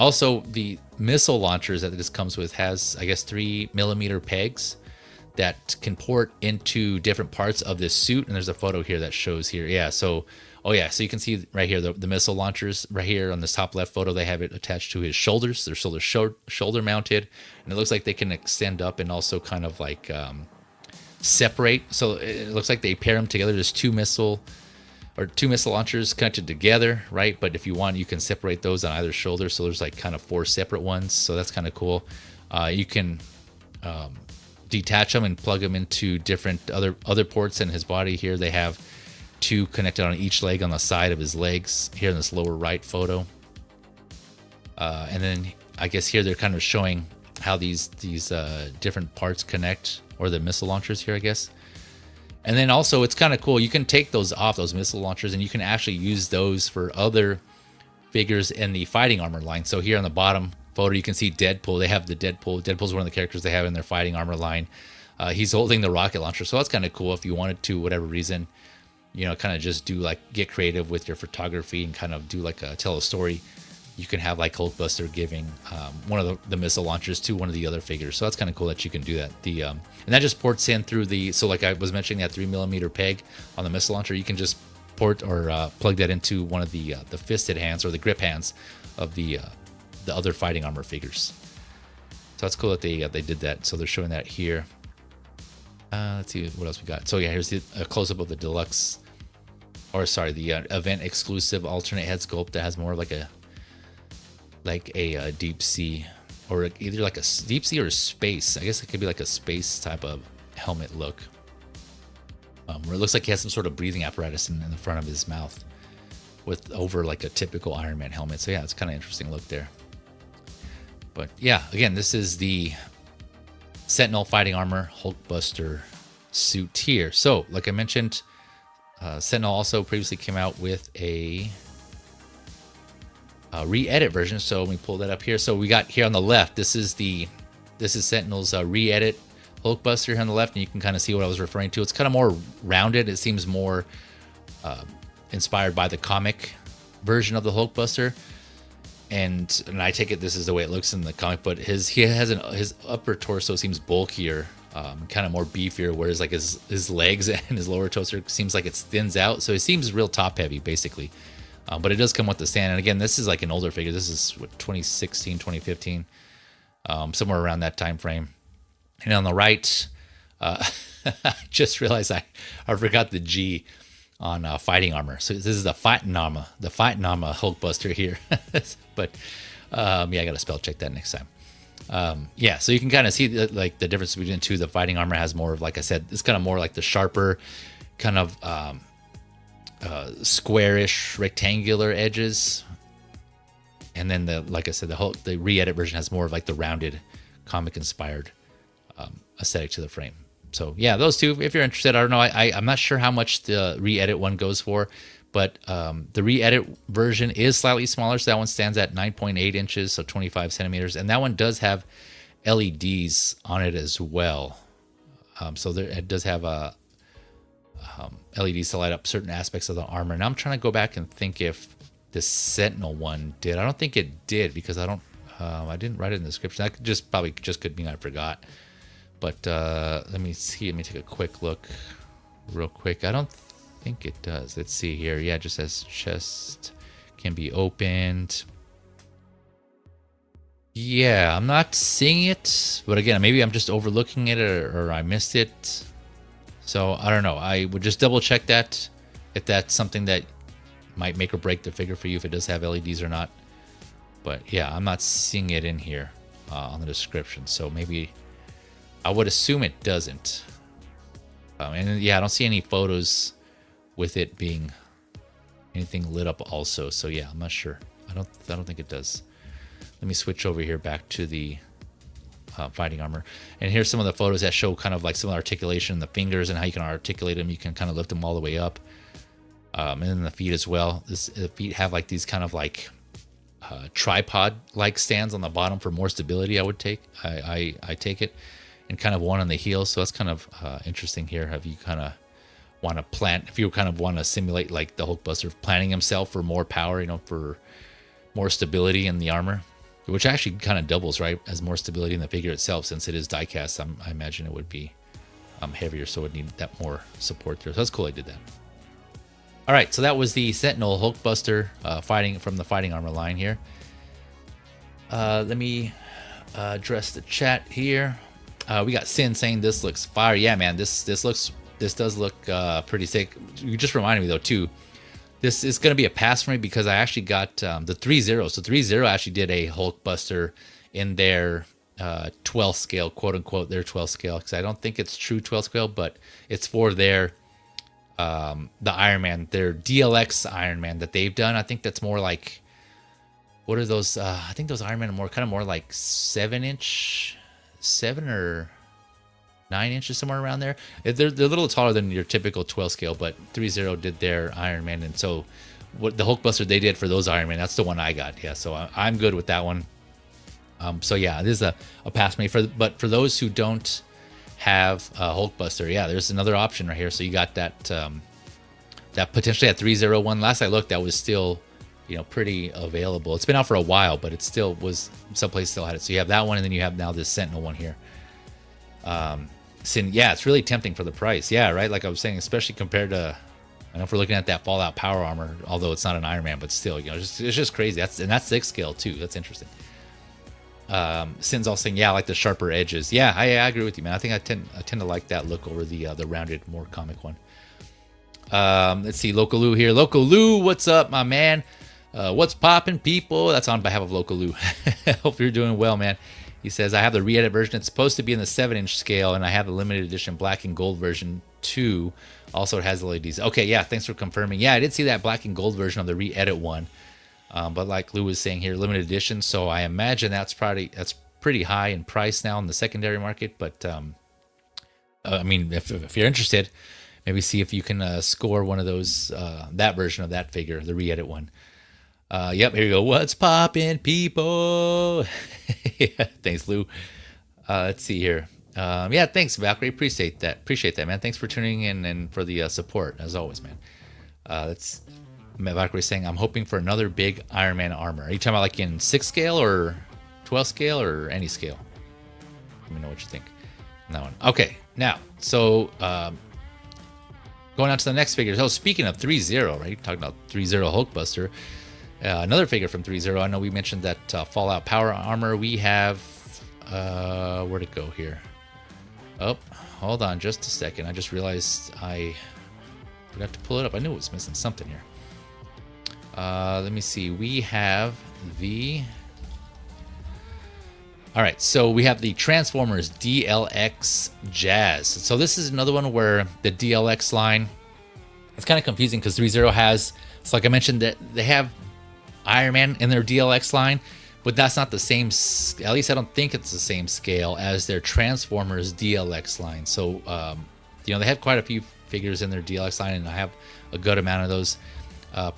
also the missile launchers that this comes with has, I guess, 3mm pegs that can port into different parts of this suit. And there's a photo here that shows here. Yeah, so so you can see right here the missile launchers right here on this top left photo. They have it attached to his shoulders. They're shoulder mounted, and it looks like they can extend up and also kind of like separate. So it looks like they pair them together. There's two missile launchers connected together, right? But if you want, you can separate those on either shoulder. So there's like kind of 4 separate ones. So that's kind of cool. You can detach them and plug them into different other ports in his body. Here they have 2 connected on each leg on the side of his legs here in this lower right photo. And then I guess here they're kind of showing how these different parts connect, or the missile launchers here, I guess. And then also it's kind of cool. You can take those off, those missile launchers, and you can actually use those for other figures in the fighting armor line. So here on the bottom photo, you can see Deadpool. They have the Deadpool. Deadpool's one of the characters they have in their fighting armor line. He's holding the rocket launcher, so that's kind of cool if you wanted to, whatever reason, you know, kind of just do like get creative with your photography and kind of do like tell a story. You can have like Hulkbuster giving one of the missile launchers to one of the other figures, so that's kind of cool that you can do that. And that just ports in through so like I was mentioning, that 3mm peg on the missile launcher, you can just port or plug that into one of the fisted hands or the grip hands of the other fighting armor figures. So that's cool that they did that. So they're showing that here. Let's see what else we got. So yeah, here's a close-up of the deluxe, or sorry, the event exclusive alternate head sculpt that has more like a deep sea, or either like a deep sea or space. I guess it could be like a space type of helmet look, where it looks like he has some sort of breathing apparatus in the front of his mouth, with over like a typical Iron Man helmet. So yeah, it's kind of interesting look there. But yeah, again, this is the Sentinel fighting armor Hulkbuster suit here. So like I mentioned, Sentinel also previously came out with a re-edit version. So we pull that up here. So we got here on the left, this is Sentinel's re-edit Hulkbuster here on the left, and you can kind of see what I was referring to. It's kind of more rounded. It seems more inspired by the comic version of the Hulkbuster. And I take it this is the way it looks in the comic, but his upper torso seems bulkier, kind of more beefier, whereas like his legs and his lower torso seems like it thins out. So it seems real top heavy basically. But it does come with the stand. And again, this is like an older figure. This is what, 2016, 2015, somewhere around that time frame. And on the right, I just realized I forgot the G on fighting armor. So this is the fighting armor Hulkbuster here. But yeah, I got to spell check that next time. Yeah, so you can kind of see the difference between the two. The fighting armor has more of, like I said, it's kind of more like the sharper, kind of squarish, rectangular edges. And then like I said, the re-edit version has more of like the rounded, comic-inspired aesthetic to the frame. So yeah, those two, if you're interested. I don't know, I'm not sure how much the re-edit one goes for, but the re-edit version is slightly smaller. So that one stands at 9.8 inches, so 25 centimeters. And that one does have LEDs on it as well. So it does have LEDs to light up certain aspects of the armor. And I'm trying to go back and think if the Sentinel one did. I don't think it did, because I didn't write it in the description. That probably could mean I forgot. But let me see. Let me take a quick look real quick. I don't think it does. Let's see here. Yeah, it just says chest can be opened. Yeah, I'm not seeing it. But again, maybe I'm just overlooking it, or I missed it. So I don't know. I would just double check that, if that's something that might make or break the figure for you, if it does have LEDs or not. But yeah, I'm not seeing it in here on the description. So maybe I would assume it doesn't. And yeah, I don't see any photos with it being anything lit up also. So yeah, I'm not sure. I don't think it does. Let me switch over here back to the fighting armor. And here's some of the photos that show kind of like some articulation in the fingers and how you can articulate them. You can kind of lift them all the way up. And then the feet as well. The feet have like these kind of like tripod-like stands on the bottom for more stability, I would take. I take it. And kind of one on the heels. So that's kind of interesting here. Have you kind of want to plant, if you kind of want to simulate like the Hulkbuster planting himself for more power, for more stability in the armor, which actually kind of doubles, right, as more stability in the figure itself, since it is die cast. I imagine it would be heavier, so it would need that more support there. So that's cool I did that. All right, so that was the Sentinel Hulkbuster fighting from the fighting armor line here. Let me address the chat here. We got Sin saying this looks fire. Yeah, man, this does look pretty sick. You just reminded me though too. This is going to be a pass for me, because I actually got the Threezero. So Threezero actually did a Hulkbuster in their 12 scale, quote unquote, their 12 scale. Because I don't think it's true 12 scale, but it's for their the Iron Man, their DLX Iron Man that they've done. I think that's more like, what are those? I think those Iron Man are more like 7 or 9 inches, somewhere around there. They're a little taller than your typical 12 scale, but Threezero did their Iron Man. And so what the Hulkbuster they did for those Iron Man. That's the one I got. Yeah, so I'm good with that one. So yeah, this is a pass me but for those who don't have Hulkbuster, yeah, there's another option right here. So you got that that potentially that 301 one. Last I looked, that was still, you know, pretty available. It's been out for a while, but it still was, someplace still had it. So you have that one, and then you have now this Sentinel one here. Yeah, it's really tempting for the price. Yeah, right. Like I was saying, especially compared to, I know if we're looking at that Fallout Power Armor, although it's not an Iron Man, but still, you know, it's just crazy. That's 6 scale too. That's interesting. Sin's all saying, yeah, I like the sharper edges. Yeah, I agree with you, man. I think I tend to like that look over the rounded, more comic one. Let's see, Loco Lu here. Loco Lu, what's up, my man? What's poppin', people? That's on behalf of Loco Lu. Hope you're doing well, man. He says, I have the re-edit version. It's supposed to be in the 7-inch scale, and I have the limited edition black and gold version too. Also, it has LEDs. Okay, yeah, thanks for confirming. Yeah, I did see that black and gold version of the re-edit one. But like Lou was saying here, limited edition. So I imagine that's pretty high in price now in the secondary market. But I mean, if you're interested, maybe see if you can score one of those, that version of that figure, the re-edit one. Yep, here you go. What's poppin', people? Yeah, thanks, Lou. Let's see here. Yeah, thanks, Valkyrie. Appreciate that, man. Thanks for tuning in and for the support, as always, man. That's Valkyrie saying, I'm hoping for another big Iron Man armor. Are you talking about like in 6 scale or 12 scale or any scale? Let me know what you think on that one. Okay, now, so going on to the next figures. Oh, speaking of Threezero, right? Talking about Threezero Hulkbuster. Another figure from Threezero. I know we mentioned that Fallout Power Armor. We have, where'd it go here? Oh, hold on just a second. I just realized I forgot to pull it up. I knew it was missing something here. Let me see. We have the... All right, so we have the Transformers DLX Jazz. So this is another one where the DLX line, it's kind of confusing because Threezero has, so like I mentioned, that they have Iron Man in their DLX line, but that's not the same, at least I don't think it's the same scale as their Transformers DLX line. So, you know, they have quite a few figures in their DLX line, and I have a good amount of those.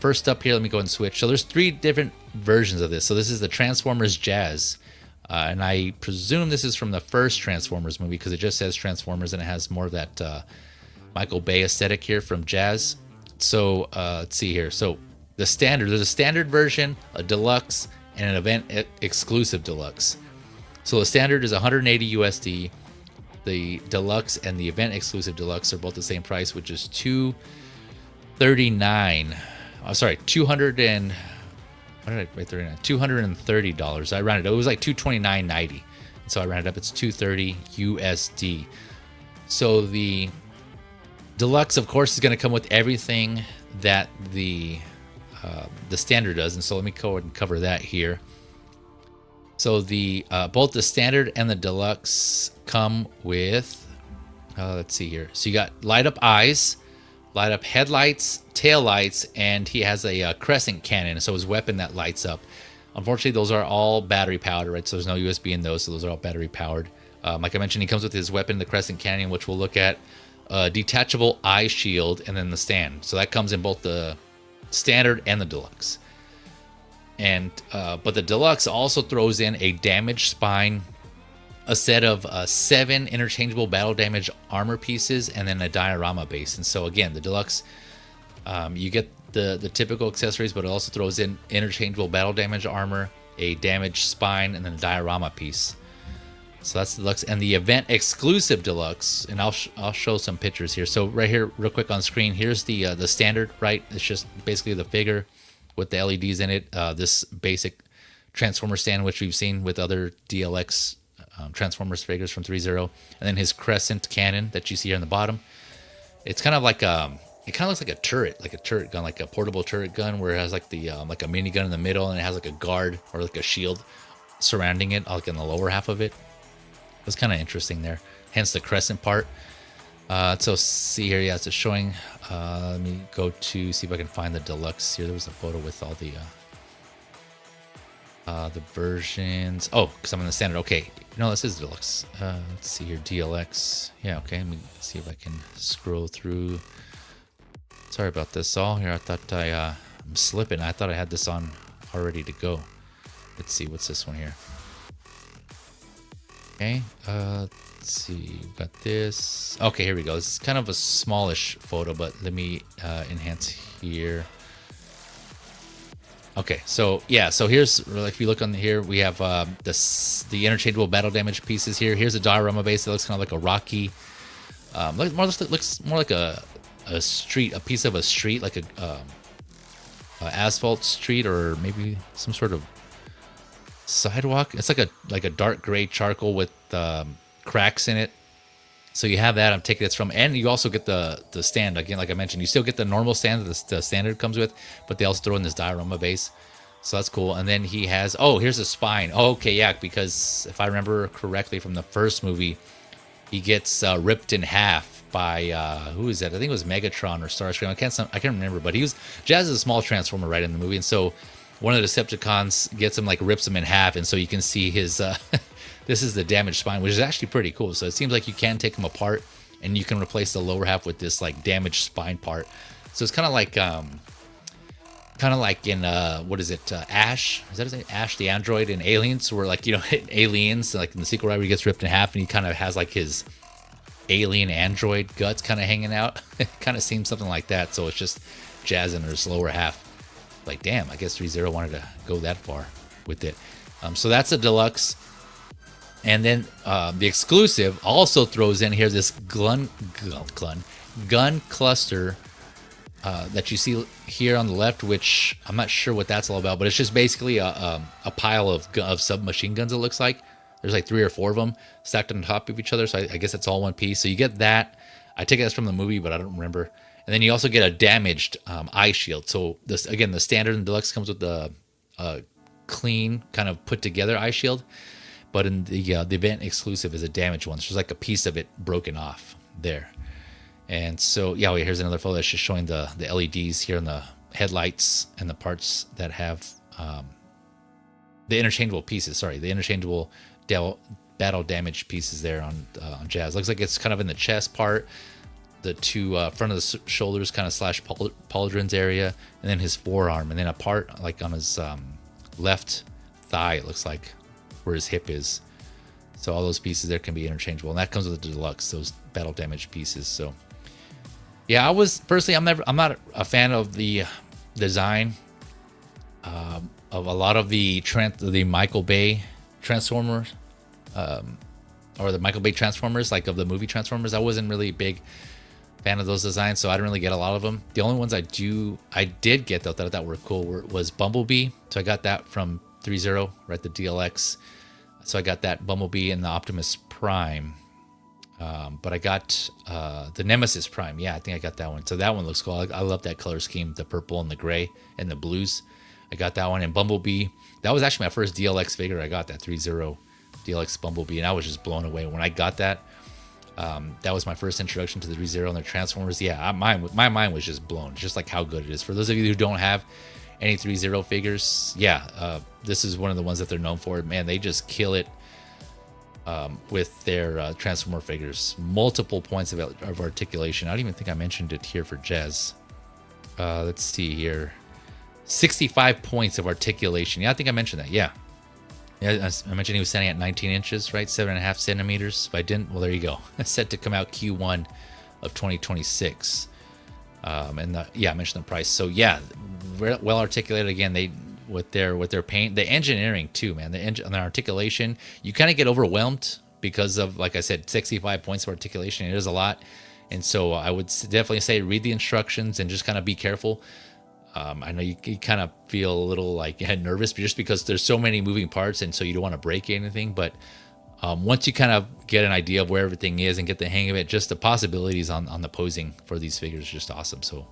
First up here, let me go and switch. So there's 3 different versions of this. So this is the Transformers Jazz. And I presume this is from the first Transformers movie because it just says Transformers and it has more of that Michael Bay aesthetic here from Jazz. So let's see here. So the standard, there's a standard version, a deluxe, and an event exclusive deluxe. So the standard is 180 USD. The deluxe and the event exclusive deluxe are both the same price, which is $239. Oh, sorry, $230. I rounded it. It was like $229.90. So I rounded up. It's $230 USD. So the deluxe, of course, is going to come with everything that the standard does. And so let me go ahead and cover that here. So the both the standard and the deluxe come with, let's see here. So you got light up eyes, light up headlights, tail lights, and he has a crescent cannon, so his weapon that lights up. Unfortunately, those are all battery powered, right? So there's no USB in those, so those are all battery powered. Like I mentioned, he comes with his weapon, the crescent cannon, which we'll look at, detachable eye shield, and then the stand. So that comes in both the standard and the deluxe. And but the deluxe also throws in a damaged spine, a set of 7 interchangeable battle damage armor pieces, and then a diorama base. And so again, the deluxe, you get the typical accessories, but it also throws in interchangeable battle damage armor, a damaged spine, and then a diorama piece. So that's the deluxe. And the event exclusive deluxe, and I'll show some pictures here. So right here, real quick on screen, here's the standard, right? It's just basically the figure with the LEDs in it. This basic Transformer stand, which we've seen with other DLX Transformers figures from Threezero, and then his crescent cannon that you see here on the bottom. It's kind of like it kind of looks like a turret gun, like a portable turret gun, where it has like the like a minigun in the middle, and it has like a guard or like a shield surrounding it, like in the lower half of it. It's kind of interesting there. Hence the crescent part. So see here, yeah, it's showing. Let me go to see if I can find the deluxe here. There was a photo with all the versions. Oh, because I'm in the standard. Okay, no, this is deluxe. Let's see here, DLX. Yeah, okay. Let me see if I can scroll through. Sorry about this all here. I thought I I'm slipping. I thought I had this on all ready to go. Let's see, what's this one here? Okay, let's see, we've got this. Okay, here we go. It's kind of a smallish photo, but let me enhance here. Okay, so yeah, so here's, like, if you look on here, we have the interchangeable battle damage pieces here. Here's a diorama base that looks kind of like a rocky, looks more like a street, a piece of a street, like a asphalt street, or maybe some sort of sidewalk. It's like a dark gray charcoal with cracks in it. So you have that. I'm taking this from, and you also get the stand again. Like I mentioned, you still get the normal stand that the standard comes with, but they also throw in this diorama base. So that's cool. And then he has, oh, here's a spine. Oh, okay, yeah, because if I remember correctly from the first movie, he gets ripped in half by who is that? I think it was Megatron or Starscream. I can't remember, but Jazz is a small transformer right in the movie, and so one of the Decepticons gets him, like rips him in half, and so you can see his this is the damaged spine, which is actually pretty cool. So it seems like you can take him apart and you can replace the lower half with this like damaged spine part. So it's kind of like in what is it, Ash? Is that his name? Ash the android in Aliens, where, like, you know, Aliens, like in the sequel, right, where he gets ripped in half and he kind of has like his alien android guts kind of hanging out. It kind of seems something like that. So it's just Jazz in his lower half. Like, damn, I guess Threezero wanted to go that far with it. So that's a deluxe. And then the exclusive also throws in here this gun cluster that you see here on the left, which I'm not sure what that's all about, but it's just basically a pile of submachine guns, it looks like. There's like 3 or 4 of them stacked on top of each other, so I guess it's all one piece. So you get that. I take it that's from the movie, but I don't remember. And then you also get a damaged eye shield. So this, again, the standard and deluxe comes with the clean, kind of put together eye shield, but in the event exclusive is a damaged one. So there's like a piece of it broken off there. And so, yeah, wait, here's another photo that's just showing the LEDs here in the headlights and the parts that have the interchangeable pieces. Sorry, the interchangeable battle damage pieces there on Jazz. Looks like it's kind of in the chest part, the two front of the shoulders, kind of slash pauldrons area, and then his forearm, and then a part like on his left thigh, it looks like, where his hip is. So all those pieces there can be interchangeable, and that comes with the deluxe, those battle damage pieces. So yeah, I was personally, I'm not a fan of the design of a lot of the Michael Bay Transformers, or the Michael Bay Transformers, like of the movie Transformers. I wasn't really a big fan of those designs, so I didn't really get a lot of them. The only ones I did get though that I thought were cool was Bumblebee. So I got that from Threezero, right, the DLX. So I got that Bumblebee and the Optimus Prime. But I got the Nemesis Prime. Yeah, I think I got that one. So that one looks cool. I love that color scheme, the purple and the gray and the blues. I got that one. And Bumblebee, that was actually my first DLX figure. I got that Threezero DLX Bumblebee, and I was just blown away when I got that. That was my first introduction to the Threezero and their Transformers. Yeah, my mind was just blown, just like how good it is. For those of you who don't have any Threezero figures, yeah, this is one of the ones that they're known for. Man, they just kill it with their Transformer figures. Multiple points of articulation. I don't even think I mentioned it here for Jazz. Let's see here. 65 points of articulation. Yeah, I think I mentioned that. Yeah. Yeah, I mentioned he was standing at 19 inches, right? 7.5 centimeters. If I didn't, well, there you go. It's set to come out Q1 of 2026. And yeah, I mentioned the price. So yeah, well articulated. Again, with their paint, the engineering too, man. The articulation, you kind of get overwhelmed because of, like I said, 65 points of articulation. It is a lot, and so I would definitely say read the instructions and just kind of be careful. I know you kind of feel a little like nervous just because there's so many moving parts, and so you don't want to break anything. But once you kind of get an idea of where everything is and get the hang of it, just the possibilities on the posing for these figures is just awesome. So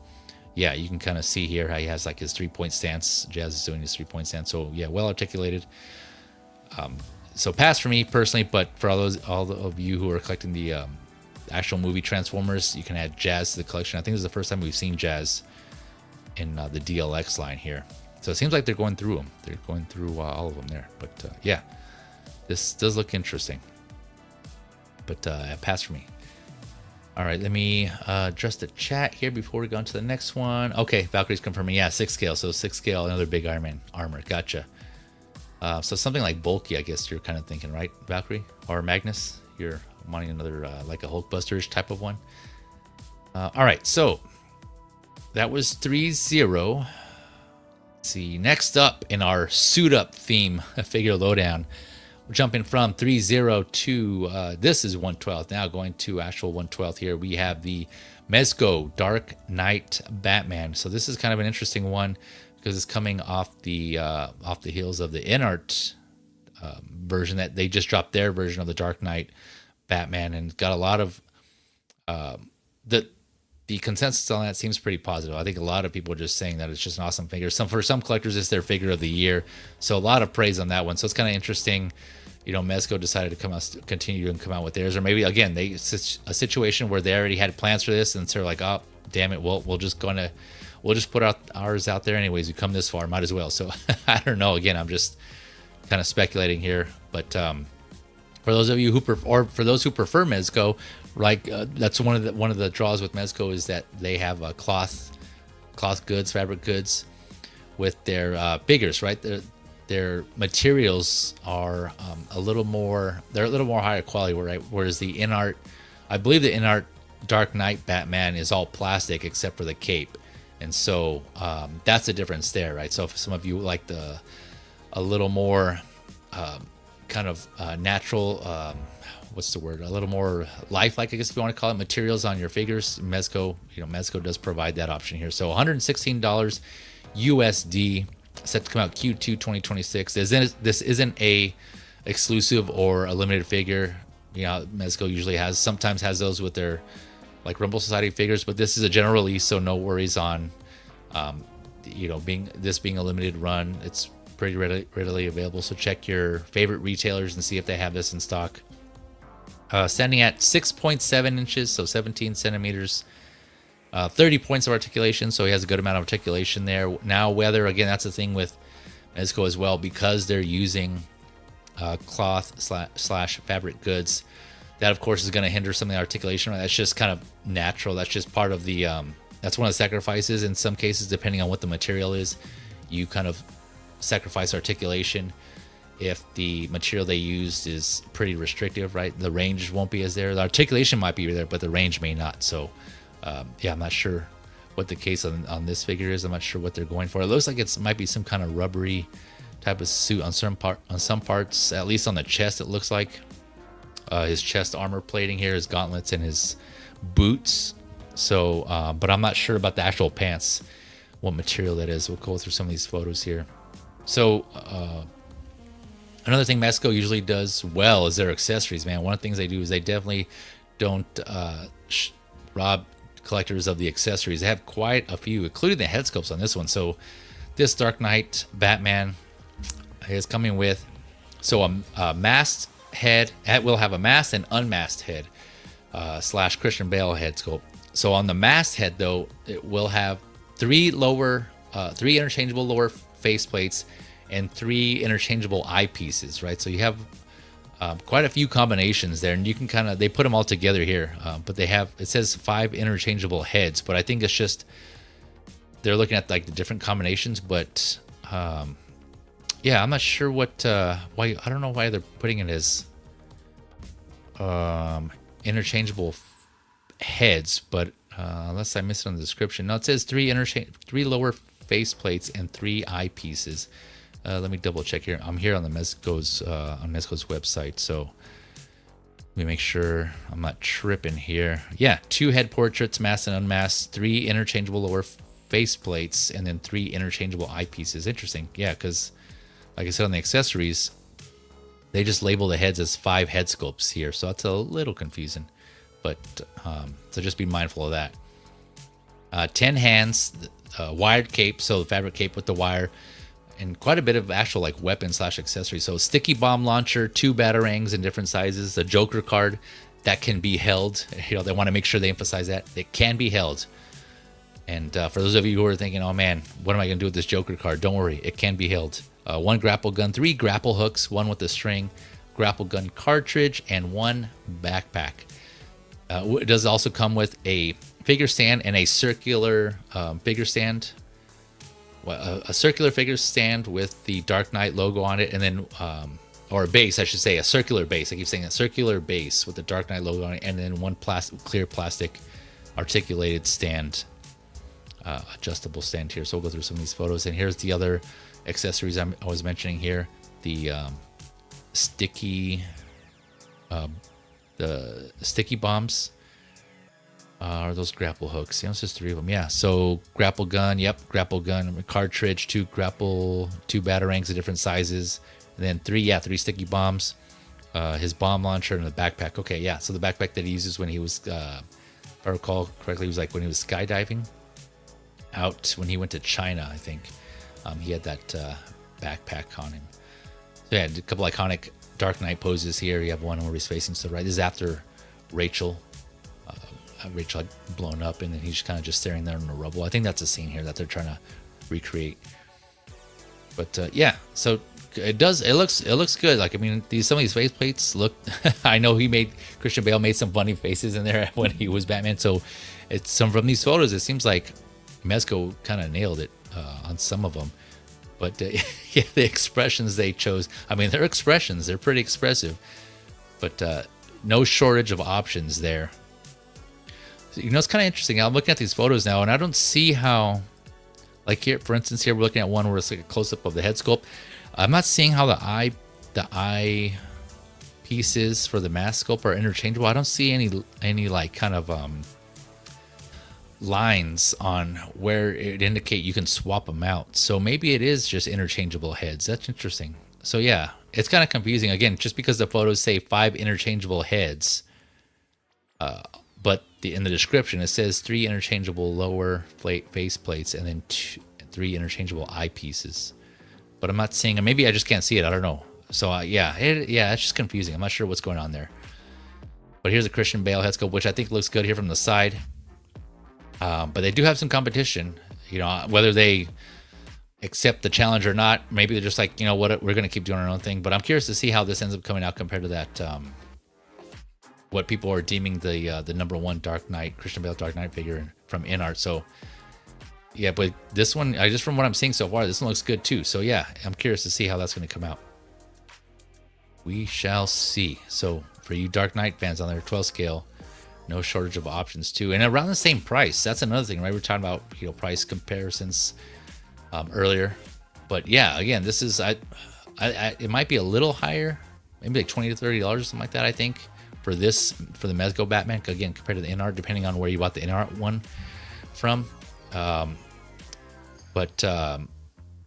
yeah, you can kind of see here how he has like his 3-point stance. Jazz is doing his 3-point stance. So yeah, well articulated. So pass for me personally, but for all of you who are collecting the actual movie Transformers, you can add Jazz to the collection. I think this is the first time we've seen Jazz in the DLX line here. So it seems like they're going through them. They're going through all of them there. But yeah, this does look interesting. But pass for me. All right, let me address the chat here before we go on to the next one. Okay, Valkyrie's confirming. Yeah, 6 scale. So 6 scale, another big Iron Man armor. Gotcha. So something like bulky, I guess you're kind of thinking, right, Valkyrie? Or Magnus? You're wanting another, like a Hulkbuster type of one. All right, so that was 3-0. Let's see, next up in our suit up theme figure lowdown, we're jumping from 3-0 to this is 1/12. Now going to actual 1/12 here. We have the Mezco Dark Knight Batman. So this is kind of an interesting one because it's coming off the heels of the InArt version that they just dropped their version of the Dark Knight Batman, and got a lot of the consensus on that seems pretty positive. I think a lot of people are just saying that it's just an awesome figure. For some collectors, it's their figure of the year. So a lot of praise on that one. So it's kind of interesting. You know, Mezco decided to continue to come out with theirs, or maybe again a situation where they already had plans for this, and they're like, oh damn it, we'll just put ours out there anyways. We come this far, might as well. So I don't know. Again, I'm just kind of speculating here, but for those of you for those who prefer Mezco, like that's one of the draws with Mezco is that they have cloth goods, fabric goods with their figures, right? Their materials are a little more higher quality, right? Whereas the InArt, I believe the InArt Dark Knight Batman is all plastic except for the cape, and so that's the difference there, right? So for some of you like a little more kind of natural, what's the word? A little more lifelike, I guess if you want to call it, materials on your figures. Mezco does provide that option here. So $116 USD, set to come out Q2 2026. This isn't a exclusive or a limited figure. You know, Mezco usually sometimes has those with their like Rumble Society figures, but this is a general release, so no worries on being a limited run. It's pretty readily available, so check your favorite retailers and see if they have this in stock. Standing at 6.7 inches, so 17 centimeters, 30 points of articulation, so he has a good amount of articulation there. Now, whether, again, that's the thing with Mezco as well, because they're using cloth slash fabric goods, that of course is going to hinder some of the articulation. That's just kind of natural. That's just part of the that's one of the sacrifices. In some cases, depending on what the material is, you kind of sacrifice articulation. If the material they used is pretty restrictive, right, the range won't be as there. The articulation might be there, but the range may not. So yeah, I'm not sure what the case on this figure is. I'm not sure what they're going for. It looks like it might be some kind of rubbery type of suit on some parts, at least on the chest. It looks like his chest armor plating here, his gauntlets, and his boots. So, but I'm not sure about the actual pants, what material that is. We'll go through some of these photos here. So, another thing Mezco usually does well is their accessories, man. One of the things they do is they definitely don't rob collectors of the accessories. They have quite a few, including the head sculpts on this one. So this Dark Knight Batman is coming with a masked head. It will have a masked and unmasked head slash Christian Bale head sculpt. So on the masked head, though, it will have three interchangeable lower face plates and 3 interchangeable eyepieces, right? So you have quite a few combinations there, and you can they put them all together here. But it says 5 interchangeable heads, but I think it's just they're looking at like the different combinations. But yeah, I'm not sure why. I don't know why they're putting it as interchangeable heads, but unless I missed it on the description. No, it says 3 lower face plates and 3 eyepieces. Let me double check here. I'm here on the Mezco's website, so let me make sure I'm not tripping here. Yeah, 2 head portraits, masked and unmasked, 3 interchangeable lower face plates, and then 3 interchangeable eyepieces. Interesting. Yeah, because like I said on the accessories, they just label the heads as 5 head sculpts here, so that's a little confusing. But so just be mindful of that. 10 hands, wired cape, so the fabric cape with the wire, and quite a bit of actual like weapon slash accessories. So sticky bomb launcher, 2 batarangs in different sizes, a Joker card that can be held. You know, they want to make sure they emphasize that it can be held. And for those of you who are thinking, oh man, what am I going to do with this Joker card? Don't worry, it can be held. 1 grapple gun, 3 grapple hooks, 1 with a string, grapple gun cartridge, and 1 backpack. It does also come with a figure stand and a circular figure stand. A circular figure stand with the Dark Knight logo on it, and then or a base, I should say, a circular base. I keep saying a circular base with the Dark Knight logo on it, and then one clear plastic articulated stand, adjustable stand here. So we'll go through some of these photos, and here's the other accessories I was mentioning here: the sticky bombs. Are those grapple hooks? Yeah, it's just 3 of them. Yeah, so grapple gun, yep, grapple gun, cartridge, 2 batarangs of different sizes, and then 3 sticky bombs, his bomb launcher, and the backpack. Okay, yeah, so the backpack that he uses when he was, if I recall correctly, it was like when he was skydiving out when he went to China, I think. He had that backpack on him. So yeah, a couple iconic Dark Knight poses here. You have one where he's facing to the right. This is after Rachel. Rachel had blown up, and then he's kind of just staring there in the rubble. I think that's a scene here that they're trying to recreate. But yeah, so it looks good. Like, I mean, some of these face plates look. I know Christian Bale made some funny faces in there when he was Batman. So it's from these photos, it seems like Mezco kind of nailed it on some of them. But yeah, the expressions they chose. I mean, they're expressions. They're pretty expressive. But no shortage of options there. You know, it's kind of interesting. I'm looking at these photos now, and I don't see how, like here, for instance, here we're looking at one where it's like a close-up of the head sculpt. I'm not seeing how the eye pieces for the mask sculpt are interchangeable. I don't see any like kind of lines on where it indicate you can swap them out. So maybe it is just interchangeable heads. That's interesting. So yeah, it's kind of confusing again, just because the photos say 5 interchangeable heads. But in the description, it says 3 interchangeable lower face plates and then 3 interchangeable eyepieces. But I'm not seeing it. Maybe I just can't see it. I don't know. So yeah, it's just confusing. I'm not sure what's going on there. But here's a Christian Bale head sculpt, which I think looks good here from the side. But they do have some competition. You know, whether they accept the challenge or not, maybe they're just like, you know what, we're going to keep doing our own thing. But I'm curious to see how this ends up coming out compared to that. What people are deeming the #1 Dark Knight, Christian Bale Dark Knight figure from InArt. So yeah, but this one, just from what I'm seeing so far, this one looks good too. So yeah, I'm curious to see how that's going to come out. We shall see. So for you Dark Knight fans on their 12 scale, no shortage of options too, and around the same price. That's another thing, right? We're talking about, you know, price comparisons earlier, but yeah, again, this is it might be a little higher, maybe like $20 to $30 or something like that. I think for the Mezco Batman, again, compared to the InArt, depending on where you bought the InArt one from. But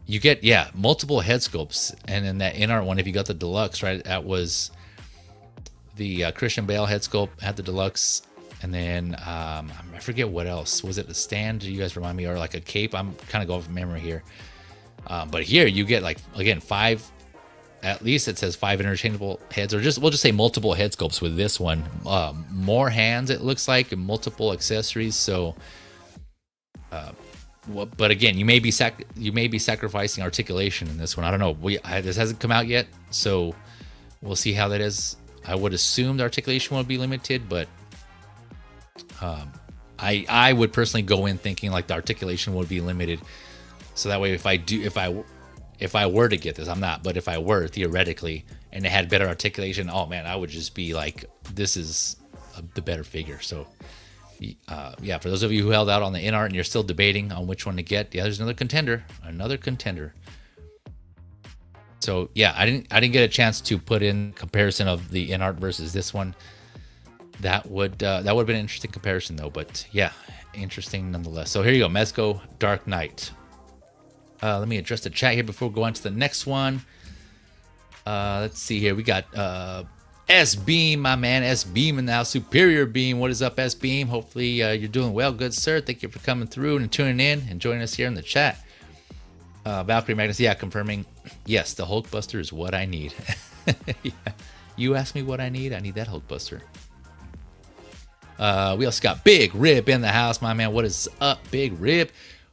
you get, multiple head sculpts, and in that InArt one, if you got the deluxe, right, that was the Christian Bale head sculpt had the deluxe, and then I forget what else was it. The stand? Do you guys remind me, or like a cape? I'm kind of going from memory here. But here you get, like, again, 5. At least it says 5 interchangeable heads, or we'll just say multiple head sculpts with this one. More hands, it looks like, and multiple accessories. So, but again, you may be sacrificing articulation in this one. I don't know. This hasn't come out yet, so we'll see how that is. I would assume the articulation will be limited, but I would personally go in thinking like the articulation would be limited, so that way if I were to get this, I'm not, but if I were, theoretically, and it had better articulation, oh man, I would just be like, this is the better figure. So yeah, for those of you who held out on the InArt and you're still debating on which one to get, yeah, there's another contender. So yeah, I didn't get a chance to put in comparison of the InArt versus this one. That would have been an interesting comparison though, but yeah, interesting nonetheless. So here you go, Mezco Dark Knight. Let me address the chat here before we go on to the next one. Let's see here. We got S-Beam, my man. S-Beam and now Superior Beam. What is up, S-Beam? Hopefully you're doing well. Good, sir. Thank you for coming through and tuning in and joining us here in the chat. Valkyrie Magnus, yeah, confirming. Yes, the Hulkbuster is what I need. Yeah. You asked me what I need that Hulkbuster. We also got Big Rib in the house, my man. What is up, Big Rib?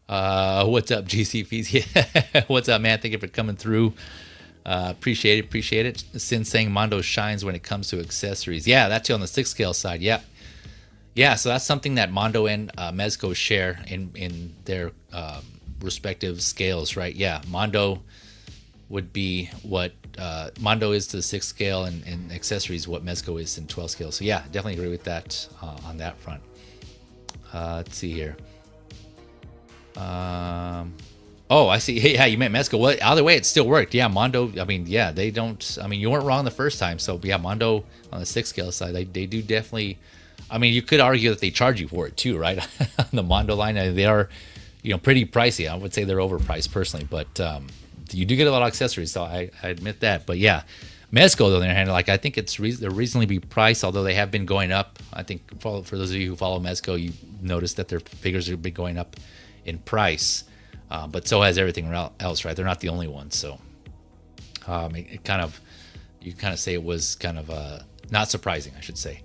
What's up, GC Fees? Yeah. What's up, man? Thank you for coming through. Appreciate it. Sin saying Mondo shines when it comes to accessories. Yeah, that's on the 6 scale side. Yeah. Yeah, so that's something that Mondo and Mezco share in their respective scales, right? Yeah, Mondo would be what Mondo is to the 6th scale, and accessories what Mezco is in 12th scale. So yeah, definitely agree with that on that front. Let's see here. Oh, I see. Yeah, you meant Mezco. Well, either way, it still worked. Yeah, Mondo. I mean, yeah, they don't. I mean, you weren't wrong the first time. So yeah, Mondo on the 6th scale side, they do definitely. I mean, you could argue that they charge you for it too, right? On the Mondo line, they are, pretty pricey. I would say they're overpriced personally, but you do get a lot of accessories, so I admit that. But yeah, Mezco, on the other hand, like I think they're reasonably priced, although they have been going up. I think for those of you who follow Mezco, you notice that their figures have been going up in price. But so has everything else, right? They're not the only ones. So it kind of, you kind of say it was kind of not surprising, I should say.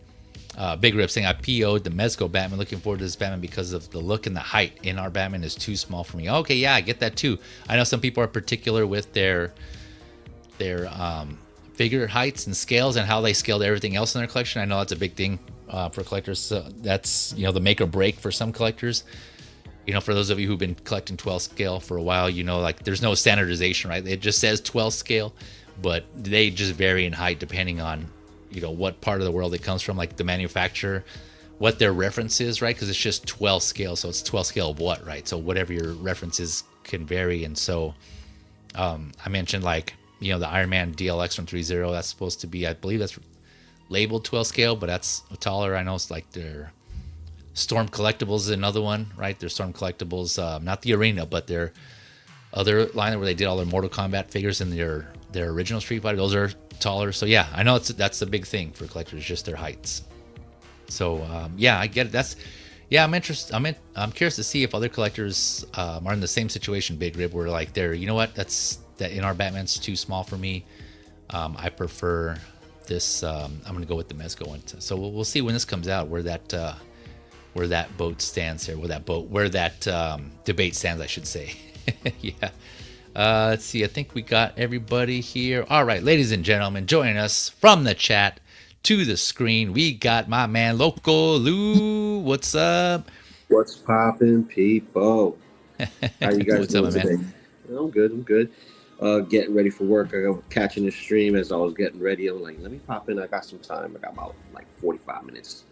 Big Rip saying, I PO'd the Mezco Batman. Looking forward to this Batman because of the look and the height in our Batman is too small for me. Okay, yeah, I get that too. I know some people are particular with their figure heights and scales and how they scaled everything else in their collection. I know that's a big thing for collectors. So that's, the make or break for some collectors. For those of you who've been collecting 12 scale for a while, like there's no standardization, right? It just says 12 scale, but they just vary in height depending on, what part of the world it comes from, like the manufacturer, what their reference is, right? Because it's just 12 scale. So it's 12 scale of what, right? So whatever your references can vary. And so I mentioned like, the Iron Man DLX from Threezero, that's supposed to be, I believe that's labeled 12 scale, but that's taller. I know it's like their Storm Collectibles is another one, right? Their Storm Collectibles, not the Arena, but their other line where they did all their Mortal Kombat figures in their original Street Fighter. Those are taller. So yeah, I know that's the big thing for collectors, just their heights. So yeah, I get it. I'm interested. I'm curious to see if other collectors are in the same situation, Big Rib, where like they're, that in our Batman's too small for me. I prefer this. I'm gonna go with the Mezco one. So we'll see when this comes out where that boat stands here, where that debate stands, I should say. Yeah. Let's see. I think we got everybody here. All right, ladies and gentlemen, joining us from the chat to the screen, we got my man Loco Lu. What's up? What's poppin', people? How you guys What's up, doing my today? man? I'm good. I'm good. Getting ready for work. I was catching the stream as I was getting ready. I'm like, let me pop in. I got some time. I got about like 45 minutes.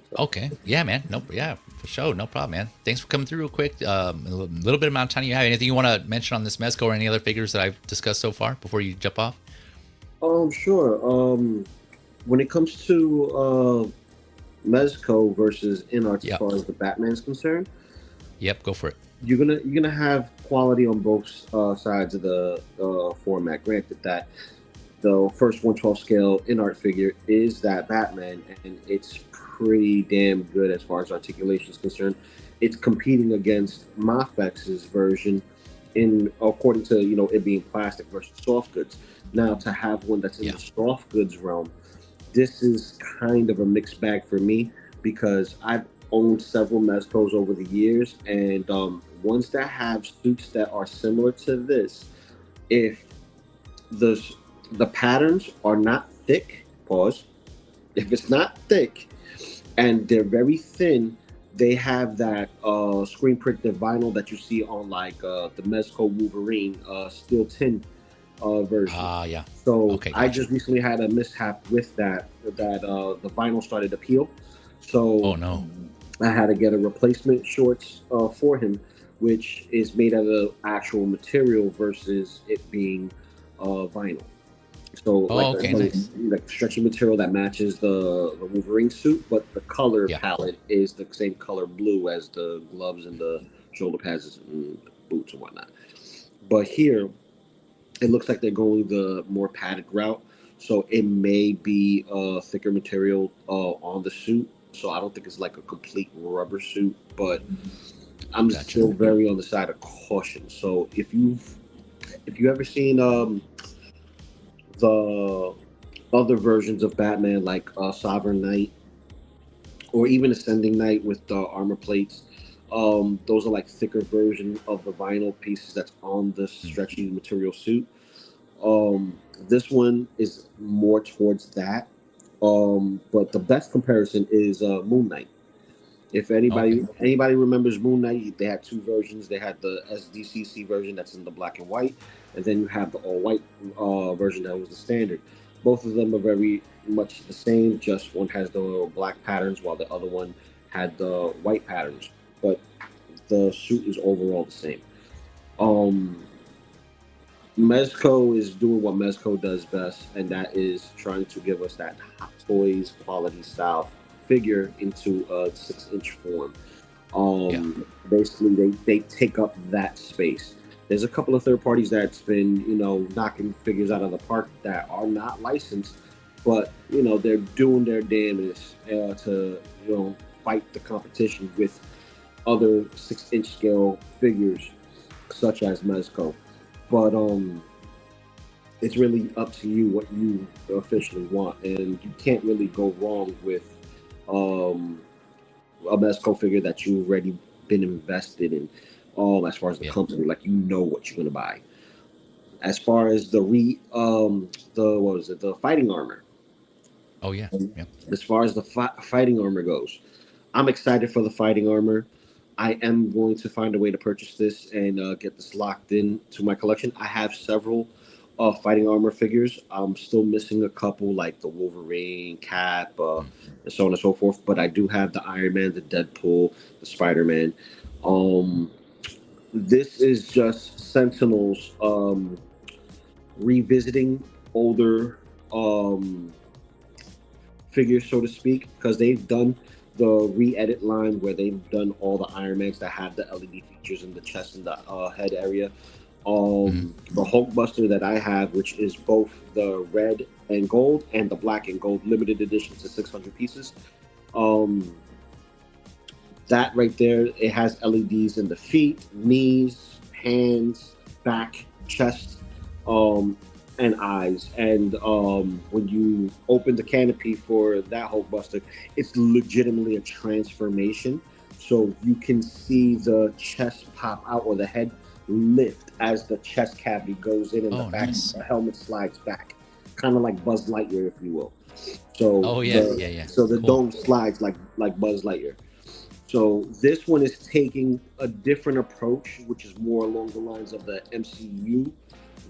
So, Okay. Yeah, man. Nope. Yeah, for sure. No problem, man. Thanks for coming through real quick. A little bit amount of time you have. Anything you want to mention on this Mezco or any other figures that I've discussed so far before you jump off? sure. When it comes to Mezco versus InArts as Yep. far as the Batman's concerned, Yep. Go for it. you're gonna have quality on both sides of the format. Granted that the first 112 scale in art figure is that Batman, and it's pretty damn good as far as articulation is concerned. It's competing against Mafex's version in according to it being plastic versus soft goods. Now to have one that's in Yeah. the soft goods realm, this is kind of a mixed bag for me because I've owned several Mezcos over the years, and ones that have suits that are similar to this, if the the patterns are not thick, pause. If it's not thick and they're very thin, they have that screen printed vinyl that you see on like the Mezco Wolverine steel tin version. Ah, yeah. So Okay, I gotcha. just recently had a mishap with that. The vinyl started to peel, so Oh no. I had to get a replacement shorts for him, which is made out of actual material versus it being vinyl. So like Oh, okay, nice. like stretchy material that matches the Wolverine suit, but the color Yeah. palette is the same color blue as the gloves and the shoulder pads and boots and whatnot. But here it looks like they're going the more padded route, so it may be a thicker material on the suit. So I don't think it's like a complete rubber suit, but I'm Gotcha. still very on the side of caution. So if you ever seen the other versions of Batman, like Sovereign Knight or even Ascending Knight with the armor plates. Those are like thicker version of the vinyl pieces that's on the Hmm. stretchy material suit. This one is more towards that. But the best comparison is Moon Knight. If Okay. anybody remembers Moon Knight, they had two versions. They had the SDCC version that's in the black and white, and then you have the all white version that was the standard. Both of them are very much the same. Just one has the black patterns, while the other one had the white patterns. But the suit is overall the same. Um, Mezco is doing what Mezco does best, and that is trying to give us that Hot Toys quality style figure into a 6 inch form. Yeah. Basically, they take up that space. There's a couple of third parties that's been, knocking figures out of the park that are not licensed, but they're doing their damnedest to fight the competition with other 6 inch scale figures such as Mezco. But it's really up to you what you officially want, and you can't really go wrong with um, a Mezco figure that you've already been invested in. All as far as the Yeah. company, like what you're gonna buy. As far as the what was it, the fighting armor. Oh yeah. Yeah. As far as the fighting armor goes, I'm excited for the fighting armor. I am going to find a way to purchase this and get this locked in to my collection. I have several fighting armor figures. I'm still missing a couple, like the Wolverine, Cap, and so on and so forth. But I do have the Iron Man, the Deadpool, the Spider Man. Um, this is just Sentinels revisiting older um, figures, so to speak, because they've done the re-edit line where they've done all the Iron Mans that have the LED features in the chest and the head area. Hmm. The Hulkbuster that I have, which is both the red and gold and the black and gold limited edition to 600 pieces. Um, that right there, it has LEDs in the feet, knees, hands, back, chest, um, and eyes. And when you open the canopy for that Hulkbuster, it's legitimately a transformation. So you can see the chest pop out or the head lift as the chest cavity goes in and the Oh, back nice. the helmet slides back, kind of like Buzz Lightyear, if you will. So Oh yeah. the Yeah. Yeah. so the Cool. dome slides like Buzz Lightyear. So this one is taking a different approach, which is more along the lines of the MCU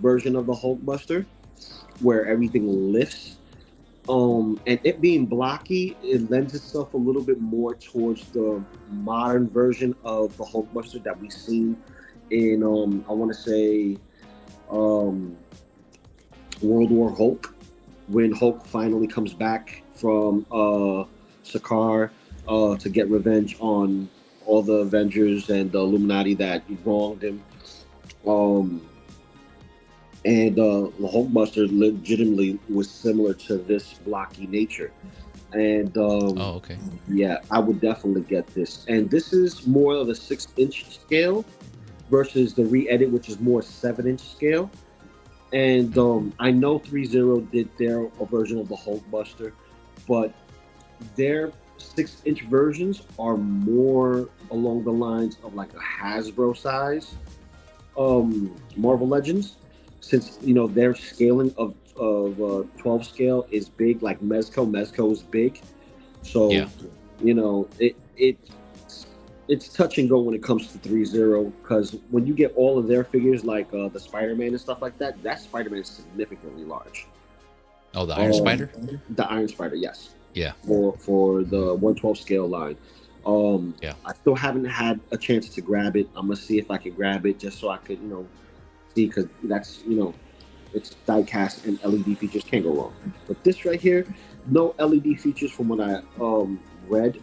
version of the Hulkbuster, where everything lifts. And it being blocky, it lends itself a little bit more towards the modern version of the Hulkbuster that we've seen in I want to say um, World War Hulk, when Hulk finally comes back from Sakaar to get revenge on all the Avengers and the Illuminati that wronged him. Um, and the Hulkbuster legitimately was similar to this blocky nature. And Oh, okay. yeah, I would definitely get this. And this is more of a 6 inch scale versus the re-edit, which is more 7 inch scale. And Mm. I know Threezero did their version of the Hulkbuster, but their 6 inch versions are more along the lines of like a Hasbro size Marvel Legends, since their scaling of 12 scale is big, like Mezco is big, Yeah. so it's touch and go when it comes to 3-0, because when you get all of their figures like the Spider-Man and stuff like that, that Spider-Man is significantly large. Oh, the Iron um Spider. the Iron Spider, yes, Yeah. for Hmm. the 112 scale line. Yeah. I still haven't had a chance to grab it. I'm gonna see if I can grab it just so I could see, because that's it's diecast and LED features, can't go wrong. But this right here, no LED features from what I read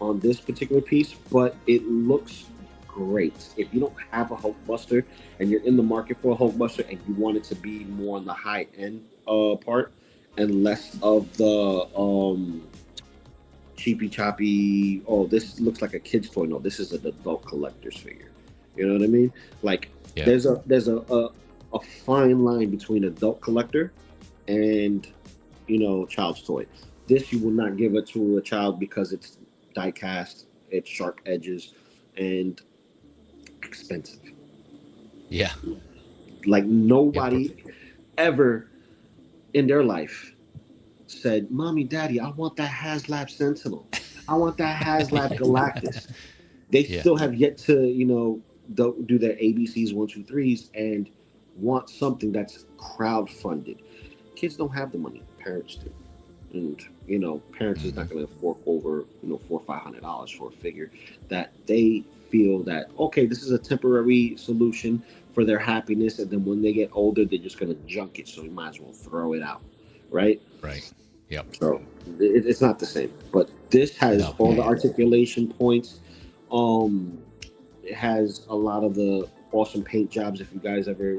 on this particular piece, but it looks great. If you don't have a Hulkbuster and you're in the market for a Hulkbuster and you want it to be more on the high end part and less of the cheapy choppy, oh, this looks like a kid's toy. No, this is an adult collector's figure. You know what I mean? Like Yeah. there's a fine line between adult collector and child's toy. This you will not give it to a child because it's die cast, it's sharp edges, and expensive. Yeah. Like Yeah. nobody ever in their life said, "Mommy, Daddy, I want that HasLab Sentinel." I want that HasLab Galactus. They Yeah. still have yet to, do their ABCs, one, two, threes, and want something that's crowd funded. Kids don't have the money, parents do. And parents is Hmm. not going to fork over $400 or $500 for a figure that they feel that, okay, this is a temporary solution for their happiness, and then when they get older they're just going to junk it, so we might as well throw it out, right? Right. Yep. So it's not the same, but this has No. all Yeah. the Yeah. articulation points. um it has a lot of the awesome paint jobs. If you guys ever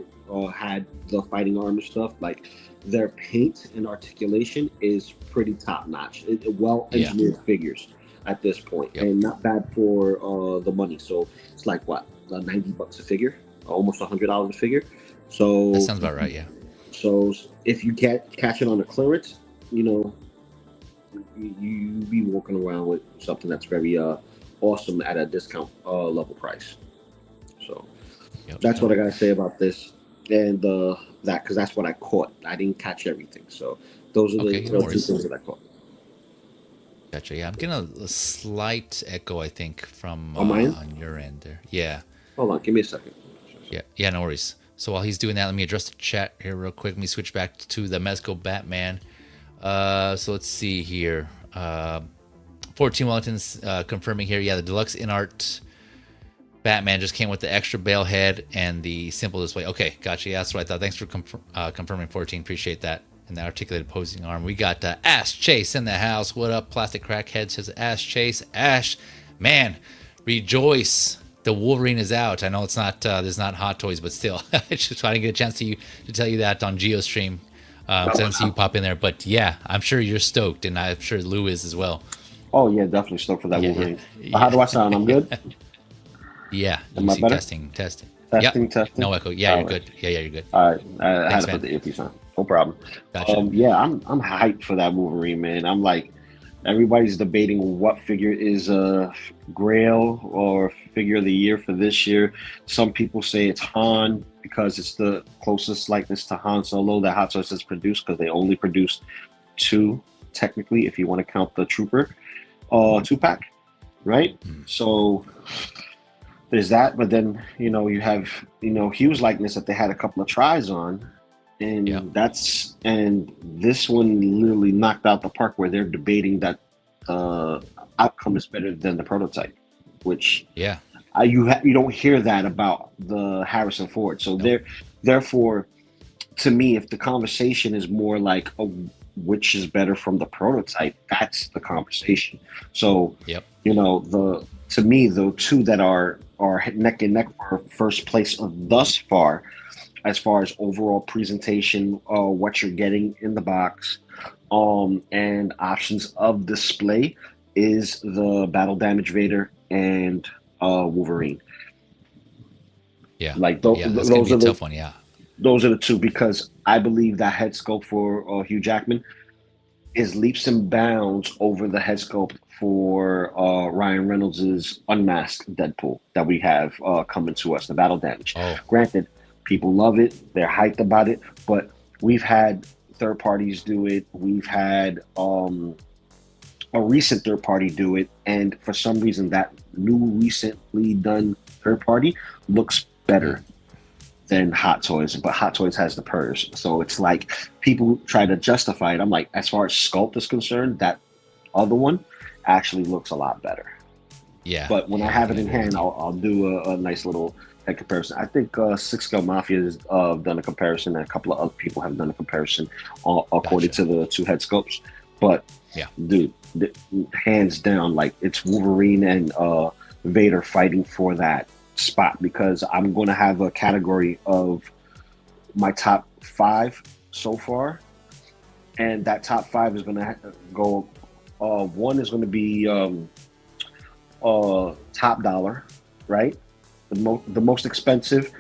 had the fighting armor stuff, like, their paint and articulation is pretty top notch. Well Yeah. engineered figures at this point, Yep. and not bad for the money. So it's like what, $90 a figure, almost $100 a figure. That So sounds about right. Yeah. if you can't catch it on a clearance, you know, you be walking around with something that's very awesome at a discount level price. So Yep. that's Yep. what I gotta say about this, and that, because that's what I caught. I didn't catch everything, so those are Okay. the No two worries. things that I caught Gotcha. Yeah. I'm getting a slight echo, I think, from on my end. on your end there. Yeah. Hold on, give me a second. Yeah. Yeah. No worries. So while he's doing that, let me address the chat here real quick. Let me switch back to the Mezco Batman. So let's see here. 14 Wellington's confirming here. Yeah, the deluxe in art Batman just came with the extra bale head and the simple display. Okay, gotcha. Yeah, that's what I thought. Thanks for confirming 14. Appreciate that. And the articulated posing arm. We got Ash Chase in the house. What up, Plastic Crackhead? Says Ash Chase. Ash, man, rejoice. The Wolverine is out. I know it's not. There's not Hot Toys, but still, I just trying to get a chance to tell you that on GeoStream. I didn't see you pop in there, but yeah, I'm sure you're stoked, and I'm sure Lou is as well. Oh yeah, definitely stoked for that Yeah, Wolverine. yeah, How do I sound? I'm good. yeah. Am You I see, better? testing. Yep. Testing. No echo. Yeah, All you're right. good. Yeah, you're good. All right, I had Thanks, to put man. the earpiece on. No problem. Gotcha. Yeah, I'm hyped for that Wolverine, man. I'm like, everybody's debating what figure is a Grail or figure of the year for this year. Some people say it's Han because it's the closest likeness to Han Solo that Hot Toys has produced, because they only produced two, technically, if you want to count the Trooper 2-pack, right? Mm. So there's that, but then you have Hugh's likeness that they had a couple of tries on, and Yep. and this one literally knocked out the park, where they're debating that the outcome is better than the prototype, which Yeah. you don't hear that about the Harrison Ford. So Nope. therefore, to me, if the conversation is more like, which is better from the prototype, that's the conversation. So Yep. to me, the two that are neck and neck for first place thus far, as far as overall presentation, what you're getting in the box, and options of display, is the Battle Damage Vader and Wolverine. Yeah. Like Yeah. That's gonna those be are a the tough one. Yeah. those are the two, because I believe that head sculpt for Hugh Jackman is leaps and bounds over the head sculpt for Ryan Reynolds's unmasked Deadpool that we have coming to us, the Battle Damage. Oh. Granted, people love it, they're hyped about it, but we've had third parties do it. We've had a recent third party do it, and for some reason, that new recently done third party looks better than Hot Toys, but Hot Toys has the purse. So it's like, people try to justify it. I'm like, as far as sculpt is concerned, that other one actually looks a lot better. Yeah. But when yeah, I have it I in agree with hand, you. I'll do a nice little head comparison. I think Six Scale Mafia has done a comparison, and a couple of other people have done a comparison according Gotcha. to the two head sculpts. But Yeah. dude, hands down, like, it's Wolverine and Vader fighting for that spot, because I'm going to have a category of my top 5 so far, and that top 5 is going to go. One is going to be top dollar, right? The most expensive,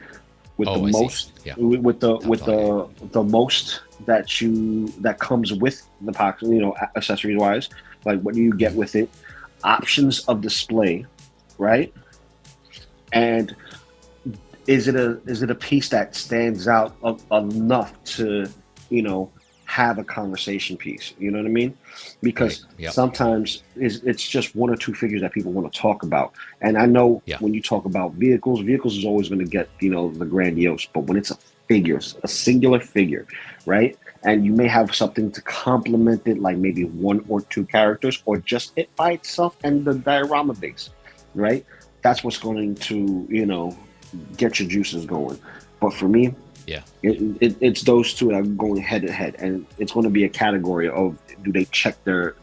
with Oh, the I see. most Yeah. with the Top with dollar, the most that comes with the box, accessories wise. Like, what do you get with it? Options of display, right? And is it a piece that stands out enough to have a conversation piece. You know what I mean? Right. Because Yep. sometimes it's just one or two figures that people want to talk about. And I know Yeah. when you talk about vehicles is always going to get, the grandiose. But when it's a figure, a singular figure, right? And you may have something to complement it, like maybe one or two characters, or just it by itself and the diorama base, right? That's what's going to, get your juices going. But for me, Yeah. it's those two that are going head to head, and it's going to be a category of do they check their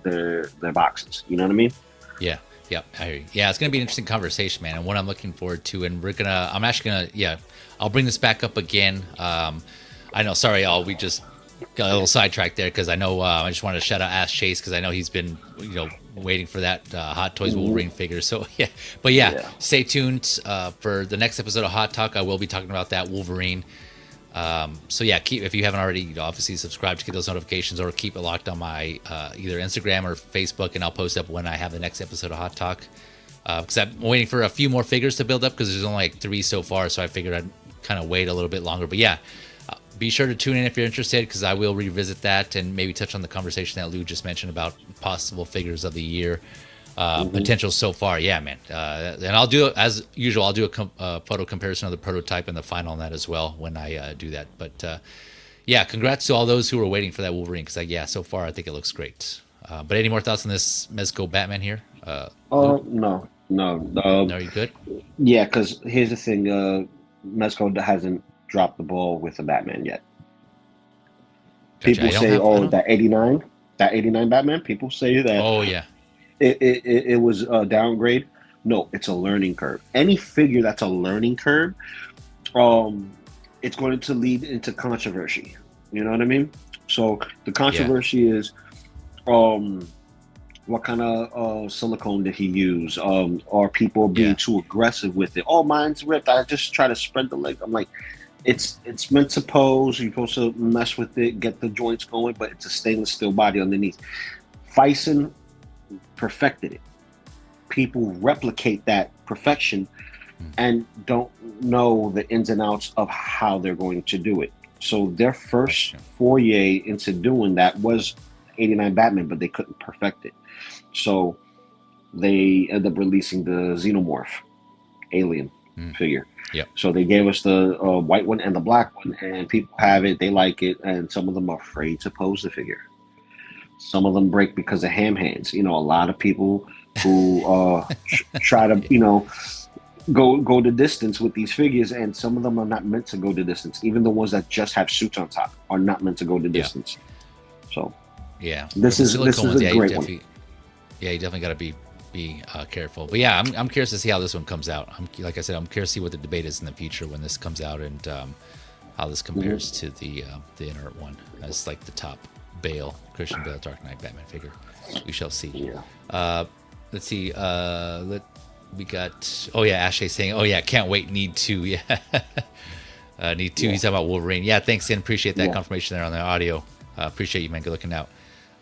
boxes? You know what I mean? Yeah. Yeah. I hear you. Yeah. It's going to be an interesting conversation, man. And what I'm looking forward to. And I'm actually going to, yeah, I'll bring this back up again. I know, sorry, y'all. We just got a little sidetracked there because I know I just wanted to shout out Ash Chase because I know he's been, waiting for that Hot Toys Wolverine figure. So, yeah. But yeah. Stay tuned for the next episode of Hot Talk. I will be talking about that Wolverine. So yeah, if you haven't already, obviously subscribe to get those notifications, or keep it locked on my either Instagram or Facebook, and I'll post up when I have the next episode of Hot Talk. Because I'm waiting for a few more figures to build up because there's only like 3 so far, so I figured I'd kind of wait a little bit longer. But yeah, be sure to tune in if you're interested, because I will revisit that and maybe touch on the conversation that Lou just mentioned about possible figures of the year. Potential so far, yeah, man. And I'll do it as usual. I'll do a photo comparison of the prototype and the final on that as well when I do that. But yeah, congrats to all those who were waiting for that Wolverine, because yeah, so far I think it looks great. But any more thoughts on this Mezco Batman here? No. No, are you good? Yeah, because here's the thing: Mezco hasn't dropped the ball with the Batman yet. Gotcha. People say, "Oh, that '89 Batman." People say that. Oh yeah. It was a downgrade. No, it's a learning curve. Any figure that's a learning curve, it's going to lead into controversy. You know what I mean? So the controversy is, what kind of silicone did he use? Are people being too aggressive with it? Oh, mine's ripped. I just try to spread the leg. I'm like, it's meant to pose. You're supposed to mess with it, get the joints going, but it's a stainless steel body underneath. Fison perfected it. People replicate that perfection and don't know the ins and outs of how they're going to do it. So their first foray into doing that was '89 Batman, but they couldn't perfect it. So they ended up releasing the Xenomorph alien figure. Yep. So they gave us the white one and the black one, and people have it, they like it, and some of them are afraid to pose the figure. Some of them break because of ham hands. A lot of people who try to, go the distance with these figures, and some of them are not meant to go the distance. Even the ones that just have suits on top are not meant to go the distance. So yeah, this is a great one. Yeah, you definitely got to be careful. But yeah, I'm curious to see how this one comes out. Like I said, I'm curious to see what the debate is in the future when this comes out, and how this compares to the inert one as like the top Christian Bale Dark Knight Batman figure. We shall see. Yeah. Let's see. We got Ashley saying, can't wait, need to. Yeah. Need to. He's talking about Wolverine. Yeah, thanks, Ian. Appreciate that confirmation there on the audio. Appreciate you, man. Good looking out.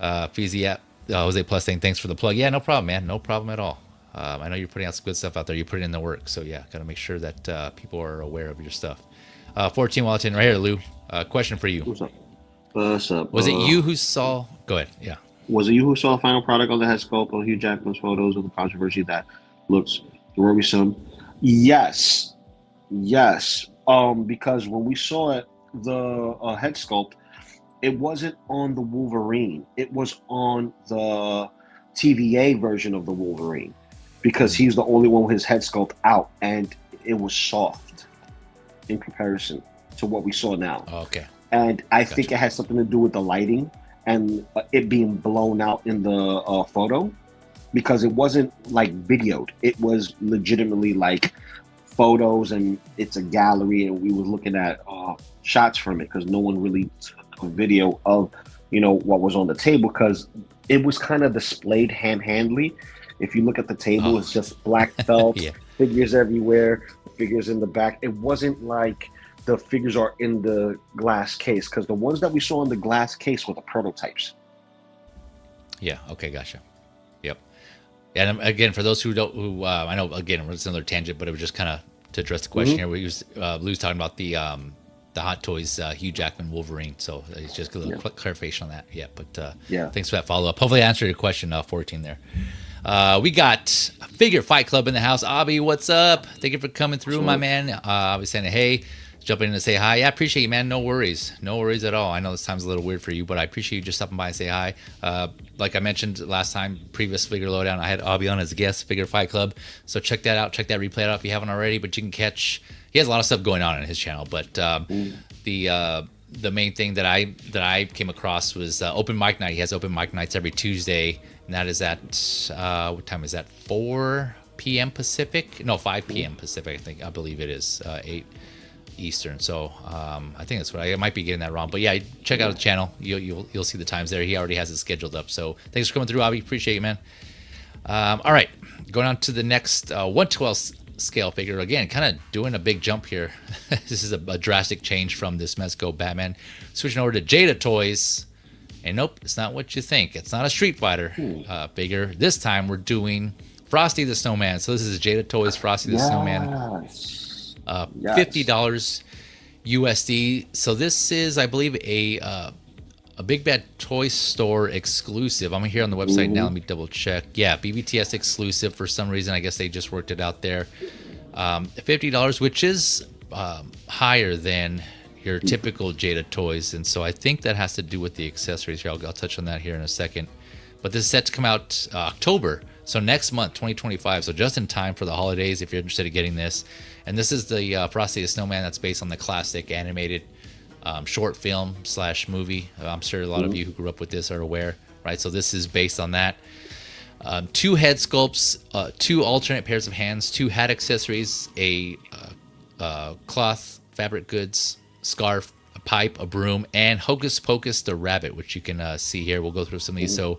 Feezy Jose Plus saying thanks for the plug. Yeah, no problem, man. No problem at all. I know you're putting out some good stuff out there. You put it in the work. So yeah, got to make sure that people are aware of your stuff. 14 Walton right here, Lou. Question for you. What's up? Was it you who saw? Go ahead. Yeah. Was it you who saw a final product of the head sculpt of Hugh Jackman's photos of the controversy that looks worrisome? Yes. Because when we saw it, the head sculpt, it wasn't on the Wolverine. It was on the TVA version of the Wolverine, because he's the only one with his head sculpt out, and it was soft in comparison to what we saw now. Okay. And I think it has something to do with the lighting and it being blown out in the photo, because it wasn't like videoed. It was legitimately like photos, and it's a gallery, and we were looking at shots from it, because no one really took a video of what was on the table, because it was kind of displayed ham-handedly. If you look at the table, it's just black felt, figures everywhere, figures in the back. It wasn't like the figures are in the glass case, because the ones that we saw in the glass case were the prototypes. Yeah. Okay. Gotcha. Yep. And again, for those who don't, I know again it's another tangent, but it was just kind of to address the question here. We Lou's talking about the Hot Toys Hugh Jackman Wolverine. So it's just a little quick clarification on that. Yeah, but Yeah. thanks for that follow up. Hopefully I answered your question 14 there. We got Figure Fight Club in the house. Abby, what's up? Thank you for coming through, my man. Abby saying hey, jumping in to say hi. Yeah, I appreciate you, man. No worries at all. I know this time's a little weird for you, but I appreciate you just stopping by and say hi. Like I mentioned last time, previous Figure Lowdown, I had Abby on as a guest, Figure Fight Club. So check that out. Check that replay out if you haven't already. But you can catch. He has a lot of stuff going on his channel, but the main thing that I came across was open mic night. He has open mic nights every Tuesday, and that is at what time is that? 4 p.m. Pacific? No, 5 p.m. Pacific. I believe it is 8 Eastern. So I think that's what I might be getting that wrong. But yeah, check out the channel. You'll see the times there. He already has it scheduled up. So thanks for coming through, Abby. Appreciate you, man. All right, going on to the next 1/12 scale figure. Again, kind of doing a big jump here. This is a drastic change from this Mezco Batman. Switching over to THToys. And nope, it's not what you think. It's not a Street Fighter figure. This time we're doing Frosty the Snowman. So this is THToys Frosty the Snowman. $50 USD. So this is, I believe, a Big Bad Toy Store exclusive. I'm here on the website now. Let me double check. Yeah, BBTS exclusive for some reason. I guess they just worked it out there. $50, which is higher than your typical THToys, and so I think that has to do with the accessories here. I'll touch on that here in a second. But this is set to come out October, so next month, 2025. So just in time for the holidays, if you're interested in getting this. And this is the Frosty the Snowman that's based on the classic animated short film / movie. I'm sure a lot of you who grew up with this are aware, right? So this is based on that. 2 head sculpts, 2 alternate pairs of hands, 2 hat accessories, a cloth, fabric goods, scarf, a pipe, a broom, and Hocus Pocus the rabbit, which you can see here. We'll go through some of these. So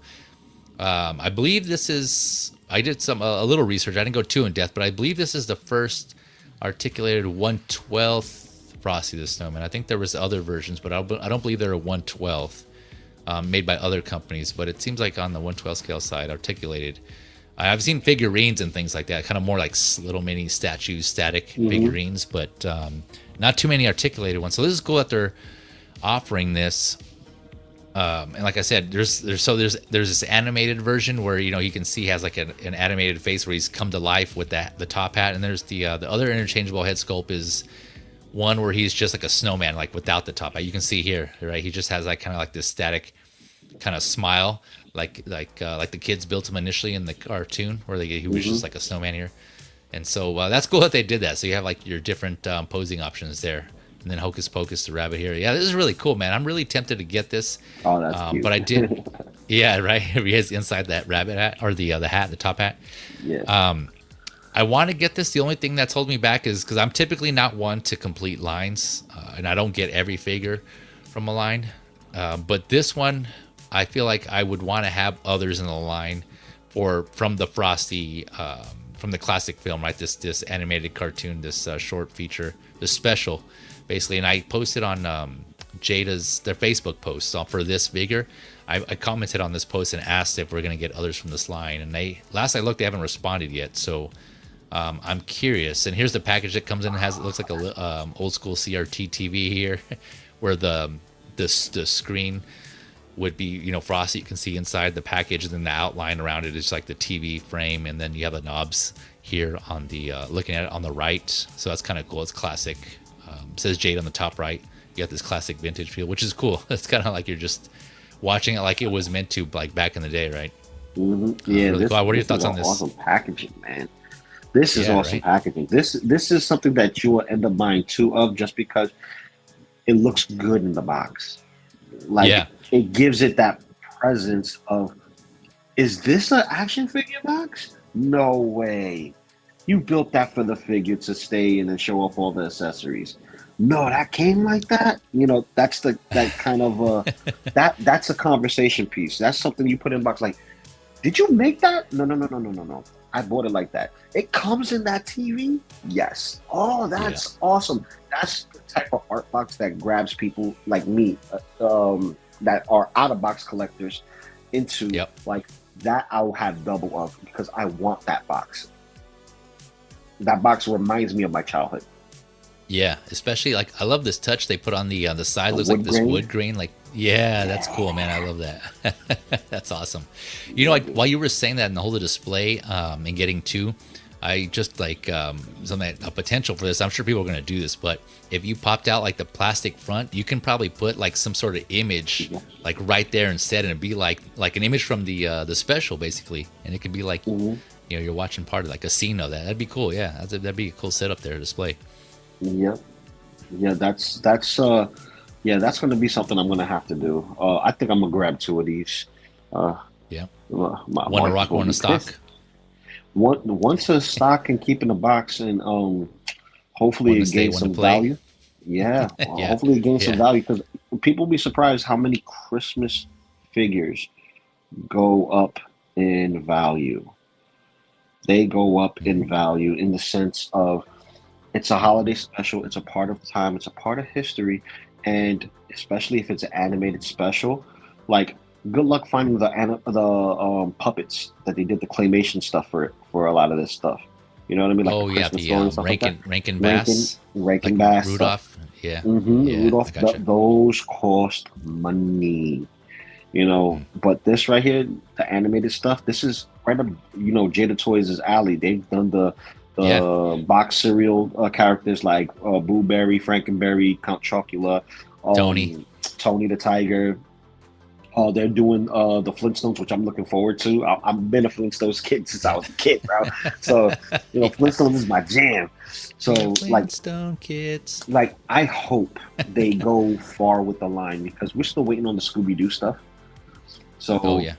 I believe this is, I did a little research. I didn't go too in depth, but I believe this is the first articulated 1/12 Frosty the Snowman. I think there was other versions, but I don't believe they're a 1/12 made by other companies. But it seems like on the 1/12 scale side, articulated. I've seen figurines and things like that, kind of more like little mini statues, static figurines, but not too many articulated ones. So this is cool that they're offering this. And like I said, there's this animated version where you can see he has like an animated face where he's come to life with the top hat, and there's the other interchangeable head sculpt is one where he's just like a snowman, like without the top hat. You can see here, right? He just has like kind of like this static kind of smile, like the kids built him initially in the cartoon, where he was just like a snowman here. And so that's cool that they did that. So you have like your different posing options there. And then Hocus Pocus the rabbit here. Yeah, this is really cool, man. I'm really tempted to get this. Oh, that's cute. But I did. Yeah, right. He has inside that rabbit hat, or the hat, the top hat. Yeah. I want to get this. The only thing that's holding me back is because I'm typically not one to complete lines, and I don't get every figure from a line. But this one, I feel like I would want to have others in the line from the Frosty, from the classic film, right? This animated cartoon, this short feature, this special, basically. And I posted on Jada's their Facebook post. So for this figure, I commented on this post and asked if we're going to get others from this line. And last I looked, they haven't responded yet. So I'm curious. And here's the package that comes in. It looks like a old school CRT TV here, where the screen would be, Frosty. You can see inside the package, and then the outline around it is like the TV frame, and then you have the knobs here on the looking at it on the right. So that's kind of cool. It's classic. It says Jada on the top right. You got this classic vintage feel, which is cool. It's kind of like you're just watching it like it was meant to, like back in the day, right? Yeah. Really cool. What are your thoughts on this? Awesome packaging, man. This is awesome packaging. This is something that you will end up buying 2 of just because it looks good in the box. Like it gives it that presence of, is this an action figure box? No way. You built that for the figure to stay in and show off all the accessories. No, that came like that. That's that kind of that's a conversation piece. That's something you put in a box. Like, did you make that? No. I bought it like that. It comes in that TV? Yes. Oh, that's awesome. That's the type of art box that grabs people like me that are out-of-box collectors into like that. I'll have double of because I want that box. That box reminds me of my childhood. Yeah, especially like I love this touch they put on the side. The Looks like wood this grain. wood grain. Like, yeah, that's Yeah, cool, man. I love that. That's awesome. You know, yeah, while dude. you were saying that and the whole display and getting two, I just like something a potential for this. I'm sure people are going to do this, but if you popped out like the plastic front, you can probably put like some sort of image Yeah. like right there instead, and it'd be like an image from the special basically, and it could be like Hmm. you're watching part of like a scene of that. That'd be cool. Yeah, that'd be a cool setup there to display. Yep. Yeah, yeah, that's gonna be something I'm gonna have to do. I think I'm gonna grab two of these. Uh, Yeah, my one to wife is rock, gonna one to be stock. pissed. Once a stock can keep in the box and hopefully One to it stay, gains one to some play. value. Yeah, Yeah, hopefully it gains some yeah. value because people be surprised how many Christmas figures go up in value. They go up in Mhm. value in the sense of it's a holiday special, it's a part of time, it's a part of history, and especially if it's an animated special, like good luck finding the puppets that they did the claymation stuff for a lot of this stuff. You know what I mean, like the Oh yeah, Christmas the story and stuff like that. Rankin Rankin, Bass, Rankin like Bass stuff. Rudolph. Yeah, yeah, I Rudolph, gotcha. those cost money. You know, Mm. but this right here, the animated stuff, this is right up, Jada Toys' alley. They've done Yeah, the box cereal characters like Boo Berry, Frankenberry, Count Chocula, Tony. Tony the Tiger. They're doing the Flintstones, which I'm looking forward to. I've been a Flintstones kid since I Yeah, was a kid, bro. So, yeah. Flintstones is my jam. The So, Flintstone kids. I hope they go far with the line because we're still waiting on the Scooby Doo stuff. Oh So yeah.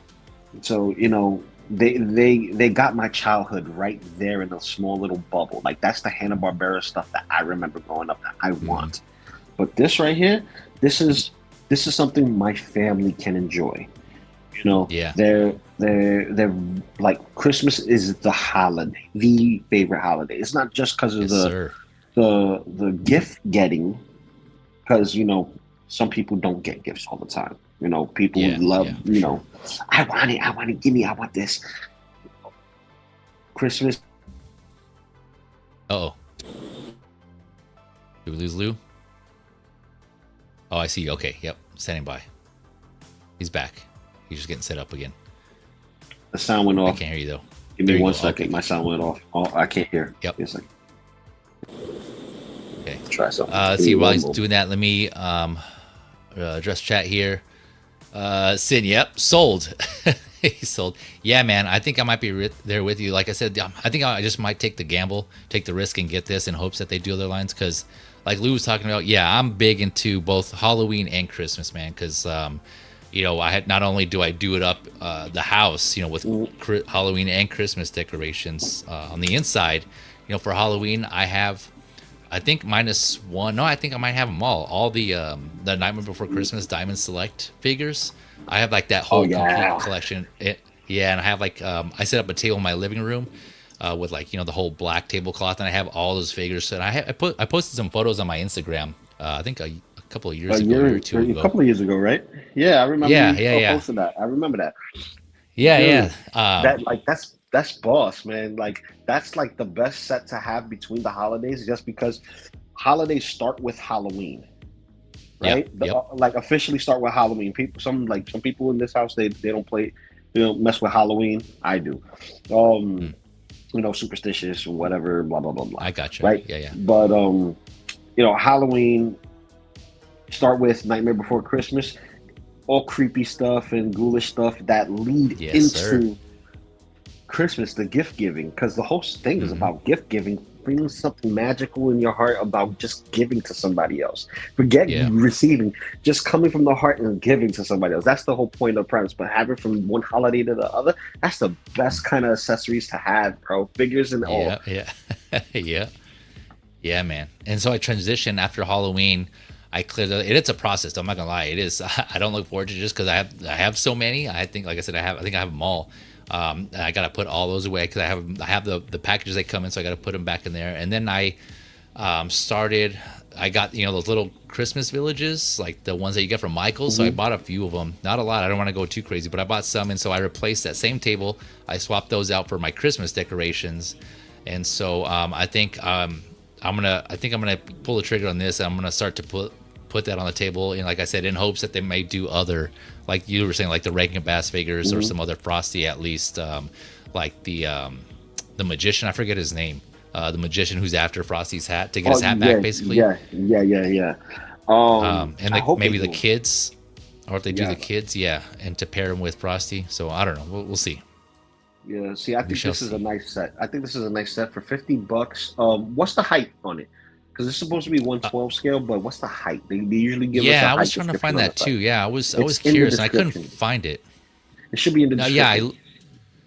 they got my childhood right there in a small little bubble. Like that's the Hanna Barbera stuff that I remember growing up that I Hmm. want. But this right here, this is this is something my family can enjoy. You know, Yeah. they're like Christmas is the holiday, the favorite holiday. It's not just because of Yes, sir. the gift getting, because some people don't get gifts all the time. People Yeah, love, yeah, for sure. I want it, give me, I want this. Christmas. Oh, did we lose Lou? Oh, I see. Okay, yep, standing by. He's back. He's just getting set up again. The sound went I off. can't hear you though. Give me There you one go. Okay, second. My gotcha. sound went off. Oh, I can't hear. Yep. It's like Okay. try something. Let's Give me see. While one he's more. doing that, let me address chat here. Sin, yep, sold. He sold. Yeah, man. I think I might be there with you. Like I said, I think I just might take the gamble, take the risk, and get this in hopes that they do other lines. Because, like Lou was talking about, yeah, I'm big into both Halloween and Christmas, man. Because, I had not only do I do it up the house, with Mm. Halloween and Christmas decorations on the inside. For Halloween, I have I think minus one. No, I think I might have them all. All the Nightmare Before Christmas Diamond Select figures. I have like that Oh whole complete yeah. collection. Yeah, and I have like I set up a table in my living room with like the whole black tablecloth, and I have all those figures. And I posted some photos on my Instagram. I think a couple of years ago, a year or two A ago. couple of years ago, right? Yeah, I remember Yeah, you yeah, yeah, posted that. I remember that. yeah, Dude, yeah. that's boss, man. Like that's like the best set to have between the holidays, just because holidays start with Halloween, Yep, right? yep. Like officially start with Halloween. Some people in this house they don't play, they don't mess with Halloween. I do. Um, Mm, Superstitious, whatever, blah blah blah blah. I gotcha. Right? Yeah, yeah. But Halloween start with Nightmare Before Christmas, all creepy stuff and ghoulish stuff that lead Yes, sir. into Christmas, the gift giving, because the whole thing is Hmm. about gift giving. Bring something magical in your heart about just giving to somebody else. Forget Yeah. receiving, just coming from the heart and giving to somebody else. That's the whole point of premise. But having from one holiday to the other, that's the best kind of accessories to have, bro. Figures and all. Yeah, yeah, yeah. Yeah, man. And so I transitioned after Halloween. I cleared it's a process. I'm not gonna lie. It is. I don't look forward to it just because I have so many. I think, like I said, I think I have them all. I gotta put all those away because I have the packages they come in, so I gotta put them back in there. And then I started. I got those little Christmas villages, like the ones that you get from Michael's. So I Hmm. bought a few of them. Not a lot. I don't want to go too crazy, but I bought some, and so I replaced that same table. I swapped those out for my Christmas decorations, and so I think I think I'm gonna pull the trigger on this. And I'm gonna start to put that on the table, and like I said, in hopes that they may do other, like you were saying, like the Rankin Bass figures or some other Frosty at least, like the magician. I forget his name. The magician who's after Frosty's hat to get his hat back, basically. Yeah. And I like hope maybe they the do. kids, or if they do Yeah, the kids, yeah, and to pair him with Frosty. So I don't know. We'll see. yeah. See, I We think shall this is a see. nice set. I think this is a nice set for $50. What's the height on it? Because it's supposed to be Uh, 112 scale, but what's the height? They usually give us a yeah, I was height trying to description find on the that site. too. Yeah, I was It's in the curious and I couldn't description. find it. It should be in the No, yeah, description.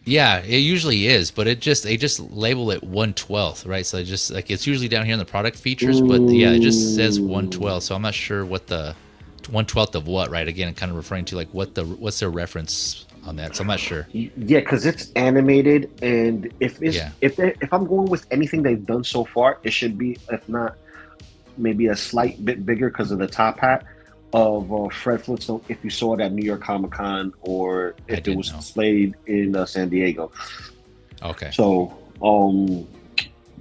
yeah, it usually is, but they just label it 1/12th, right? So it just like it's usually down here in the product features, but yeah, it just says Mm. 1/12. So I'm not sure what the 1/12th of what, right? Again, kind of referring to like what's their reference on that. So I'm not sure. Yeah, because it's animated, and Yeah, if I'm going with anything they've done so far, it should be, if not maybe a slight bit bigger because of the top hat of Fred Flintstone. If you saw it at New York Comic Con, or I if it didn't was know. displayed in San Diego. Okay, So,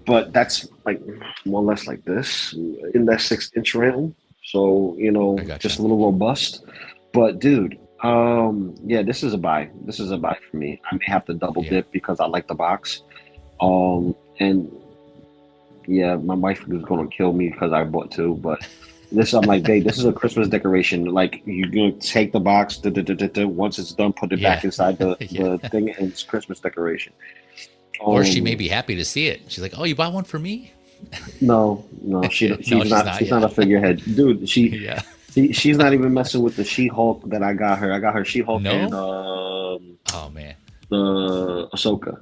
but that's like more or less like this in that 6 inch realm. So I just gotcha. a little robust. But dude, yeah, this is a buy. This is a buy for me. I may have to double Yeah, dip because I like the box. And yeah, my wife is gonna kill me because I bought two, but this I'm like, babe, this is a Christmas decoration. Like you're gonna take the box, once it's done, put it yeah, back inside yeah. the thing, and it's Christmas decoration. Or she may Um, be happy to see it. She's like, "Oh, you bought one for me?" no, No, she's not she's not a yet. figurehead, dude. Yeah. She's not even messing with the She-Hulk that I got her. I got her She-Hulk and No. Oh man. the Ahsoka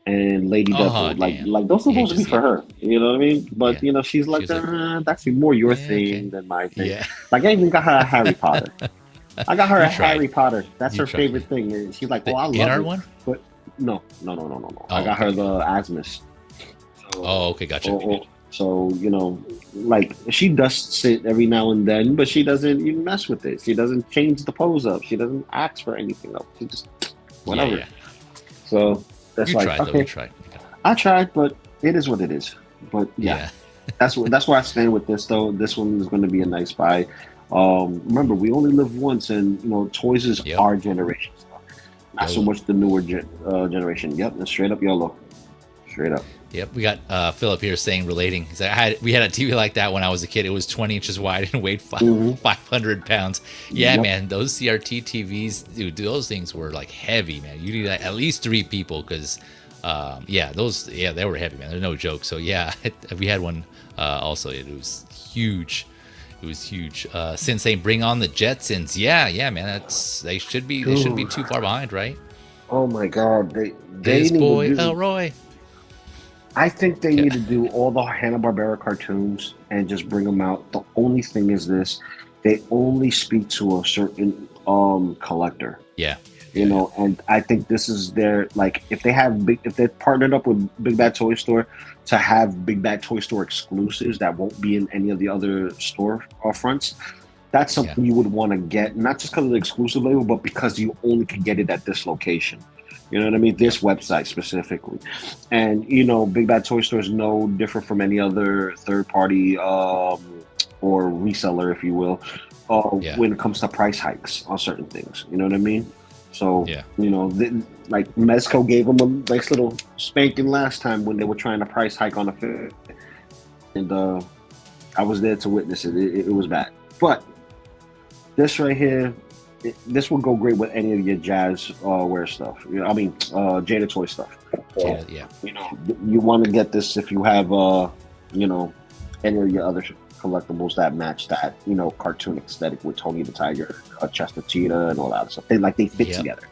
and Lady Oh Deathloop. damn. Like those are Yeah, supposed to be just for yeah, her. You know what I mean? But yeah. she's She like, was like, that's more your yeah, okay. thing than my thing. Yeah. Like I even got her a Harry Potter. I got her You a tried. Harry Potter. That's You her tried. favorite thing. And she's like, oh, The I in love art it. one? But no. I Oh, got her okay. the Asmus. Oh, So, okay, gotcha. so like she does sit every now and then, but she doesn't even mess with it. She doesn't change the pose up. She doesn't ask for anything else. She just Yeah, whatever. yeah. So that's You like, tried though. You okay, tried. I tried, but it is what it is. But yeah, Yeah. that's where I stand with this though. This one is going to be a nice buy. Remember, we only live once, and toys is Yep. our generation stuff, not so YOLO. much the newer generation. Yep, that's straight up YOLO, straight up. Yep. We got Philip here saying relating. He's like, we had a TV like that when I was a kid. It was 20 inches wide and weighed Hmm. 500 pounds. Yeah, Yep. man. Those CRT TVs, dude, those things were like heavy, man. You need like, at least three people because, yeah, they were heavy, man. They're no joke. So yeah, we had one. Also, it was huge. It was huge. Since they bring on the Jetsons, yeah, man. They shouldn't be Dude, too far behind, right? oh my God, they His need to boy do. Elroy. I think they need Yeah, to do all the Hanna-Barbera cartoons and just bring them out. The only thing is this: they only speak to a certain collector. yeah, yeah. And I think this is their, like, if they partnered up with Big Bad Toy Store to have Big Bad Toy Store exclusives that won't be in any of the other store fronts. That's Yeah. something you would want to get, not just because of the exclusive label, but because you only can get it at this location. You know what I mean? Yep. This website specifically. And Big Bad Toy Store is no different from any other third party or reseller, if you will, Yeah. when it comes to price hikes on certain things. You know what I mean? So, Yeah. like Mezco gave them a nice little spanking last time when they were trying to price hike on a fit. And I was there to witness it. It was bad. But this right here, this will go great with any of your jazz wear stuff. Jada Toy stuff. So, Yeah. you want to get this if you have, any of your other collectibles that match that, cartoon aesthetic with Tony the Tiger, Chester Cheetah, and all that stuff. They fit Yep. together.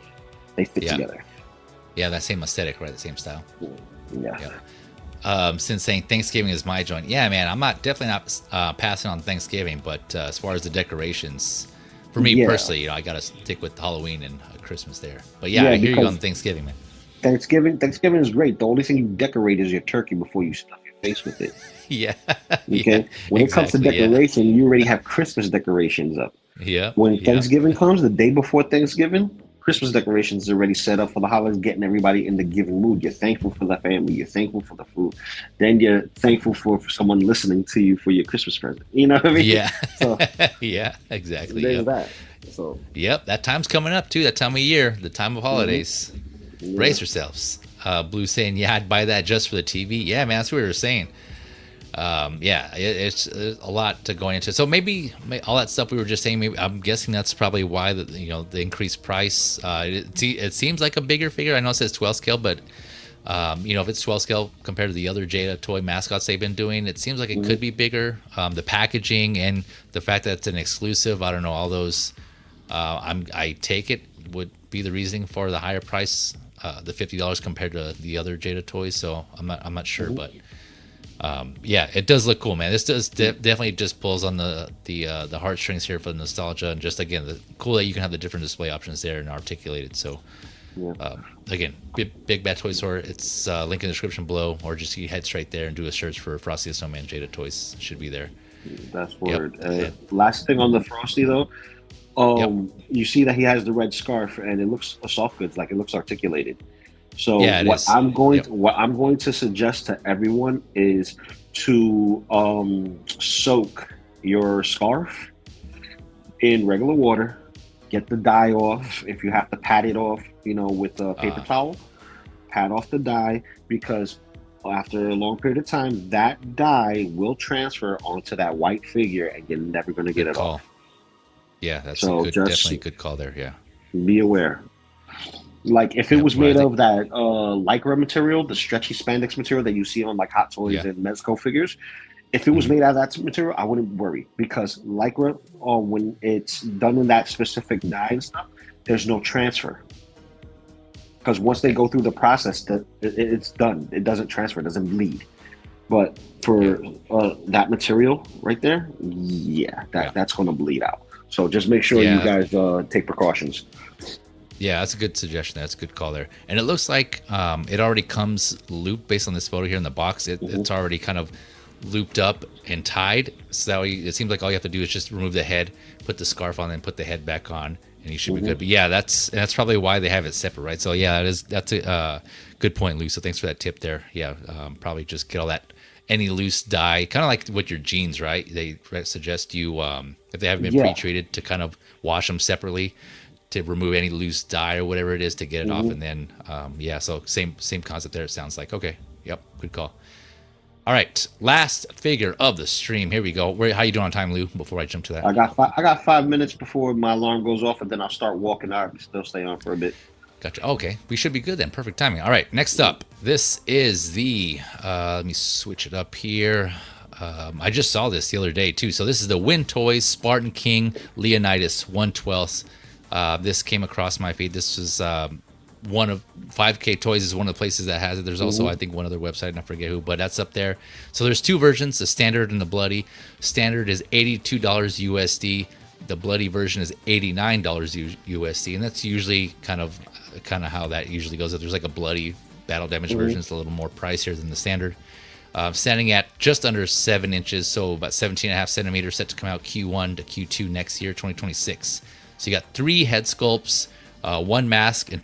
They fit Yeah. together. Yeah. That same aesthetic, right? The same style. Yeah. Yep. Since saying Thanksgiving is my joint, yeah, man, I'm definitely not passing on Thanksgiving, but as far as the decorations, for me Yeah. personally, I gotta stick with Halloween and Christmas there. But yeah, Yeah, I hear you on because Thanksgiving, man. Thanksgiving is great. The only thing you decorate is your turkey before you stuff your face with it. Yeah, yeah, Okay. When it comes to exactly. Yeah, decoration, you already have Christmas decorations up. yep, When yep, Thanksgiving comes, the day before Thanksgiving, Christmas decorations already set up for the holidays, getting everybody in the giving mood. You're thankful for the family. You're thankful for the food. Then you're thankful for someone listening to you for your Christmas present. You know what I mean? Yeah. So Yeah, exactly. there's Yep. that. So Yep. That time's coming up too. That time of year, the time of holidays. yeah. Brace yourselves. Blue saying, yeah, I'd buy that just for the TV. Yeah, man, that's what we were saying. Yeah, it's a lot to go into. So maybe all that stuff we were just saying. Maybe I'm guessing that's probably why the increased price. It seems like a bigger figure. I know it says 12 scale, but if it's 12 scale compared to the other Jada toy mascots they've been doing, it seems like it could be bigger. The packaging and the fact that it's an exclusive. I don't know, all those. I take it would be the reasoning for the higher price, the $50 compared to the other Jada toys. So I'm not sure, but. Yeah, it does look cool, man. This does definitely just pulls on the heartstrings here for the nostalgia, and just again, cool that you can have the different display options there and articulated. So, again, big Bad Toy Store. It's link in the description below, or just you head straight there and do a search for Frosty the Snowman Jada Toys. Should be there. That's word. Yep. Last thing on the Frosty though, you see that he has the red scarf, and it looks a soft goods, like it looks articulated. So Yeah, what I'm going to suggest to everyone is to soak your scarf in regular water, get the dye off. If you have to pat it off, with a paper towel, pat off the dye, because after a long period of time, that dye will transfer onto that white figure, and you're never going to get it off. Yeah, that's definitely a good call there. Yeah, be aware. Like if it was made of that lycra material, the stretchy spandex material that you see on like Hot Toys and Mezco figures, if it was made out of that material, I wouldn't worry, because lycra, when it's done in that specific dye and stuff, there's no transfer. Because once they go through the process, it's done. It doesn't transfer. It doesn't bleed. But for that material right there, that's going to bleed out. So just make sure you guys take precautions. Yeah, that's a good suggestion. That's a good call there. And it looks like it already comes looped based on this photo here in the box. It's already kind of looped up and tied. So it seems like all you have to do is just remove the head, put the scarf on, and put the head back on, and you should be good. But yeah, that's probably why they have it separate, right? So yeah, that's a good point, Lou. So thanks for that tip there. Yeah, probably just get all that any loose dye, kind of like with your jeans, right? They suggest you if they haven't been pre-treated to kind of wash them separately, to remove any loose dye or whatever it is to get it off, and then so same concept there. It sounds like okay. Yep, good call. All right, last figure of the stream. Here we go. How you doing on time, Lou? Before I jump to that, I got 5 minutes before my alarm goes off, and then I'll start walking out and still stay on for a bit. Gotcha. Okay, we should be good then. Perfect timing. All right, next up, this is the. Let me switch it up here. I just saw this the other day too. So this is the Win Toys Spartan King Leonidas 1/12. This came across my feed. This was one of 5K Toys is one of the places that has it. There's also I think one other website, and I forget who, but that's up there. So there's two versions, the standard and the bloody. Standard is $82 USD. The bloody version is $89 USD, and that's usually kind of how that usually goes. If there's like a bloody battle damage version, it's a little more pricier than the standard. Standing at just under 7 inches, so about 17.5 centimeters, set to come out Q1 to Q2 next year, 2026. So you got 3 head sculpts, 1 mask, and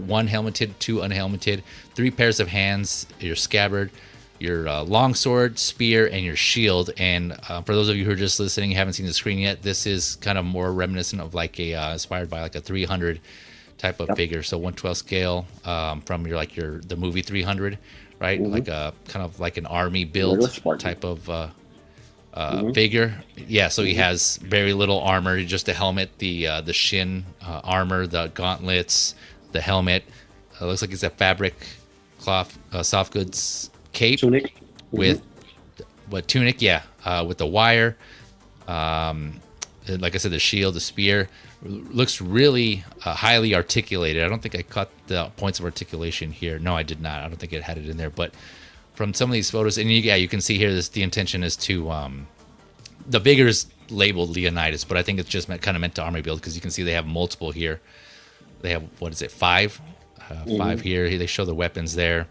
1 helmeted, 2 unhelmeted, 3 pairs of hands, your scabbard, your longsword, spear, and your shield. And for those of you who are just listening, haven't seen the screen yet, this is kind of more reminiscent of like inspired by like a 300 type of figure. So 1/12 scale from the movie 300, right? Like a kind of like an army build type of figure. Yeah, so he has very little armor, just a helmet, the shin armor, the gauntlets, the helmet. Looks like it's a fabric cloth soft goods cape Tunic. with tunic, with the wire. Like I said, the shield, the spear. Looks really highly articulated. I don't think I caught the points of articulation here. No, I did not. I don't think it had it in there, but from some of these photos, and you can see here, the intention is to the bigger is labeled Leonidas, but I think it's just kind of meant to army build, because you can see they have multiple here. They have, 5? 5 here. They show the weapons there.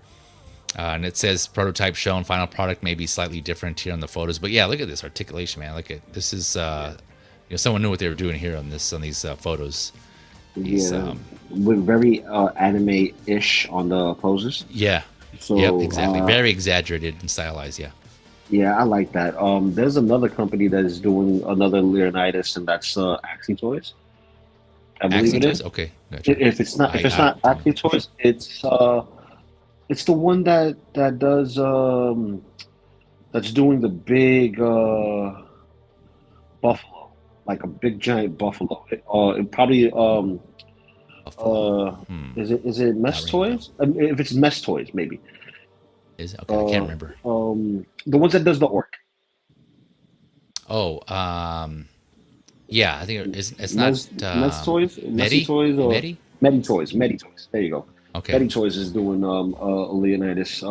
And it says prototype shown, final product may be slightly different here on the photos. But yeah, look at this articulation, man. Look at this is someone knew what they were doing here on these photos. He's Yeah, we're very anime-ish on the poses. yeah, yep, So exactly. Very exaggerated and stylized. Yeah, yeah, I like that. There's another company that is doing another Leonidas, and that's Axie Toys. I believe Axie it Toys. is. Okay, gotcha. If it's not Don't know. Axie Toys, it's the one that does that's doing the big buffalo, like a big giant buffalo. It probably Buffalo. uh is it Not Mess ringing a bell. Toys? I mean, if it's Mess Toys, maybe. Is it? Okay? I can't remember. The ones that does the orc. Oh, yeah. I think it's not Mess Toys, Messy Medi Toys, or Medi. Medi Toys. There you go. Okay. Medi Toys is doing a Leonidas.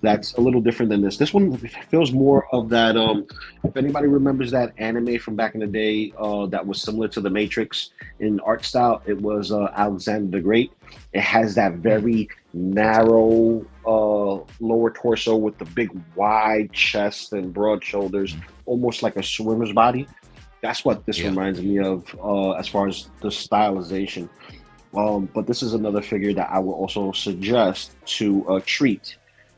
That's a little different than this. This one feels more of that. If anybody remembers that anime from back in the day, that was similar to the Matrix in art style, it was Alexander the Great. It has that Hmm. very Can't say that. narrow lower torso with the big wide chest and broad shoulders, Hmm. almost like a swimmer's body. That's what this Yeah. reminds me of as far as the stylization. But this is another figure that I will also suggest to treat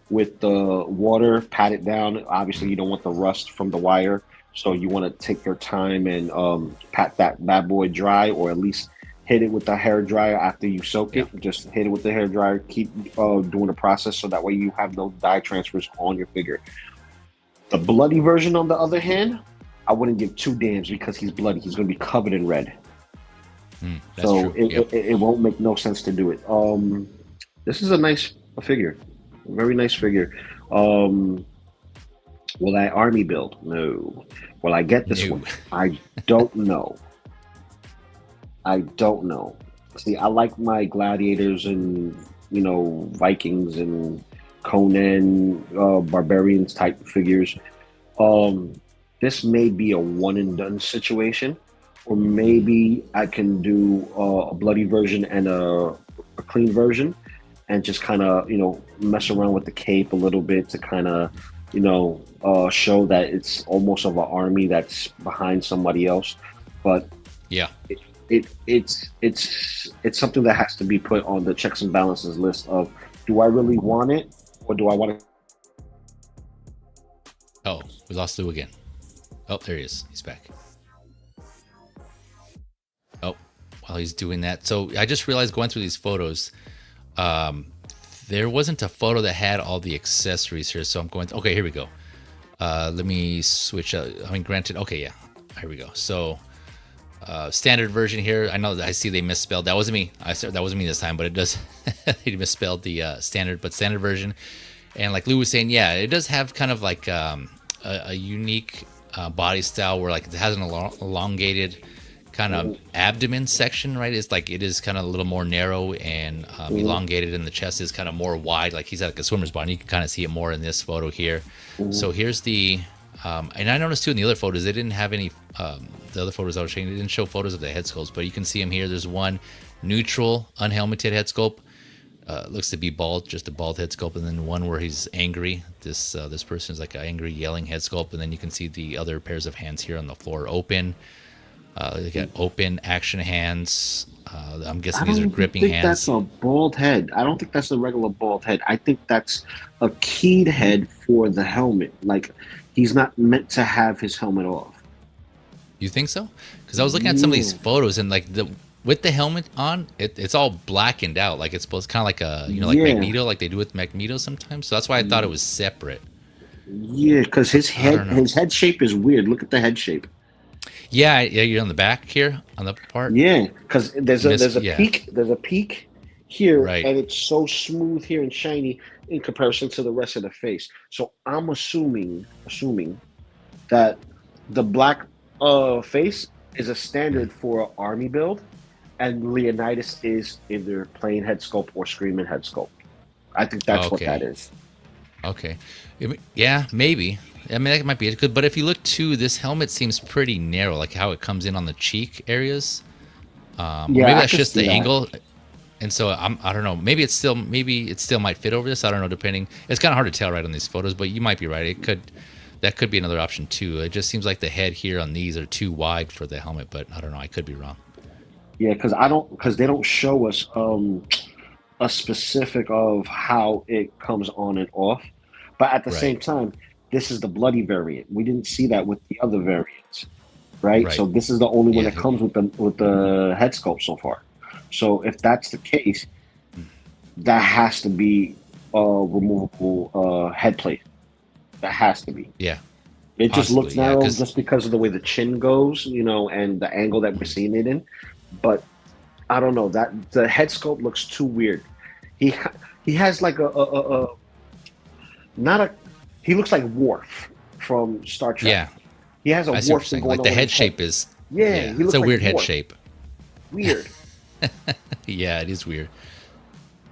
with the water, pat it down. Obviously, Hmm. you don't want the rust from the wire, so you want to take your time and pat that bad boy dry, or at least hit it with the hair dryer after you soak Yeah. it. Just hit it with the hair dryer. Keep doing the process so that way you have no dye transfers on your figure. The bloody version, on the other hand, I wouldn't give two damns because he's bloody. He's going to be covered in red. Hmm. That's So true. Yep. it won't make no sense to do it. This is a nice figure, very nice figure. Um, will I army build? No. Will I get this New. one? I don't know. I don't know. See, I like my gladiators and Vikings and Conan, barbarians type figures. Um, this may be a one and done situation, or Hmm. maybe I can do a bloody version and a clean version, and just kind of mess around with the cape a little bit to kind of show that it's almost of an army that's behind somebody else. But Yeah. it, it's something that has to be put on the checks and balances list of, do I really want it, or do I want to? Oh, we lost Lou again. Oh, there he is. He's back. Oh, while he's doing that. So I just realized going through these photos, um, there wasn't a photo that had all the accessories here. So I'm going, okay, here we go. Let me switch up. I mean, granted, okay, yeah, here we go. So standard version here. I know that I see they misspelled. That wasn't me. I said that wasn't me this time, but it does. They misspelled the standard, but standard version. And like Lou was saying, yeah, it does have kind of like a unique body style where like it has an elongated kind of abdomen section, right? It's like it is kind of a little more narrow and elongated, and the chest is kind of more wide, like he's like a swimmer's body. You can kind of see it more in this photo here. So here's the, and I noticed too in the other photos, they didn't have any, the other photos I was showing, they didn't show photos of the head sculpts, but you can see them here. There's one neutral, unhelmeted head sculpt. Looks to be bald, just a bald head sculpt, and then one where he's angry. This person is like an angry, yelling head sculpt, and then you can see the other pairs of hands here on the floor open. They got open action hands. I'm I guessing these don't are even gripping think that's hands. a bald head. I don't think that's a regular bald head. I think that's a keyed head for the helmet. Like, he's not meant to have his helmet off. You think so? Because I was looking at some of these Yeah. photos, and like the with the helmet on, it's all blackened out. Like it's supposed kind of like a like Yeah. Magneto, like they do with Magneto sometimes. So that's why I thought it was separate. Yeah, because I don't know. his head shape is weird. Look at the head shape. Yeah, yeah, you're on the back here on the part. Yeah, because Miss, there's a yeah, peak here, right. and it's so smooth here and shiny in comparison to the rest of the face. So I'm assuming that the black face is a Mhm. standard for army build, and Leonidas is either plain head sculpt or screaming head sculpt. I think that's what that Okay, is. okay, yeah, maybe. I mean, that might be it. But if you look too, this helmet seems pretty narrow, like how it comes in on the cheek areas. Or Yeah, maybe I that's could just see the that. angle. And so I don't know. Maybe it still might fit over this. I don't know. Depending, it's kind of hard to tell right on these photos, but you might be right. That could be another option too. It just seems like the head here on these are too wide for the helmet, but I don't know. I could be wrong. Yeah, because they don't show us a specific of how it comes on and off. But at the same Right. time, this is the bloody variant. We didn't see that with the other variants, right? Right. So this is the only one Yeah. that comes with the head sculpt so far. So if that's the case, that has to be a removable head plate. That has to be. Yeah. It just looks Possibly. Yeah. narrow Because just because of the way the chin goes, and the angle that we're seeing it in. But I don't know, that the head sculpt looks too weird. He he has like a not a he looks like Worf from Star Trek. yeah, He has a I see what you're Worf thing saying. going Like on the with head his head. shape is. Yeah, Yeah. he It's looks a like weird head Worf. shape. Weird. Yeah, it is weird.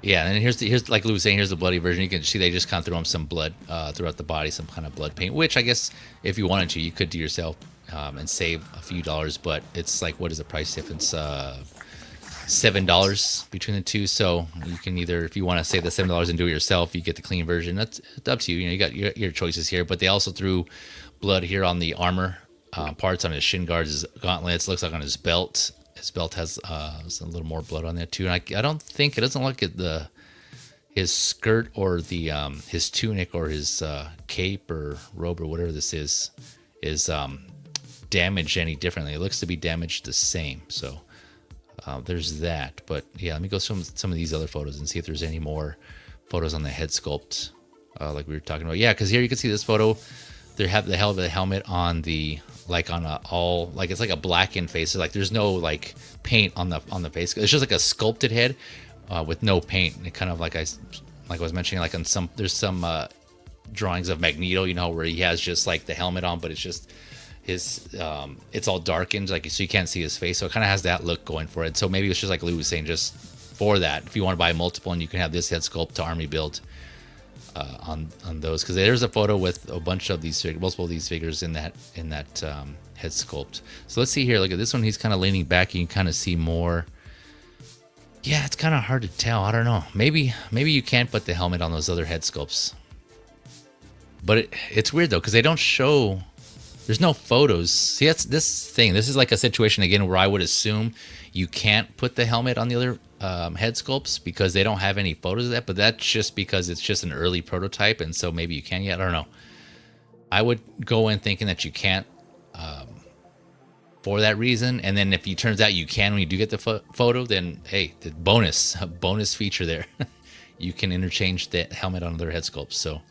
Yeah, and here's like Lou was saying, here's the bloody version. You can see they just kind of threw him some blood throughout the body, some kind of blood paint. Which I guess if you wanted to, you could do yourself and save a few dollars. But it's like, what is the price difference? $7 between the two. So you can either, if you want to save the $7 and do it yourself, you get the clean version. That's it's up to you. You got your choices here. But they also threw blood here on the armor parts, on his shin guards, his gauntlets. Looks like on his belt. His belt has a little more blood on there too. And I don't think it doesn't look at his skirt or the his tunic or his cape or robe or whatever this is damaged any differently. It looks to be damaged the same. So there's that. But yeah, let me go some of these other photos and see if there's any more photos on the head sculpt like we were talking about. Yeah, because here you can see this photo. They have the helmet on the on a all like it's like a blackened face. Like there's no like paint on the face. It's just like a sculpted head with no paint. And it kind of like I was mentioning, like on there's some drawings of Magneto, where he has just like the helmet on, but it's just his it's all darkened, like so you can't see his face. So it kind of has that look going for it. So maybe it's just like Lou was saying, just for that, if you want to buy multiple, and you can have this head sculpt to army build on those, because there's a photo with a bunch of these multiple of these figures in that head sculpt. So let's see here. Look at this one. He's kind of leaning back. You can kind of see more. Yeah, it's kind of hard to tell. I don't know. Maybe you can't put the helmet on those other head sculpts. But it's weird though, because they don't show. There's no photos. See, that's this thing. This is like a situation again where I would assume you can't put the helmet on the other head sculpts because they don't have any photos of that. But that's just because it's just an early prototype, and so maybe you can yet. I don't know. I would go in thinking that you can't for that reason, and then if it turns out you can when you do get the photo, then hey, the bonus feature there. You can interchange the helmet on other head sculpts. So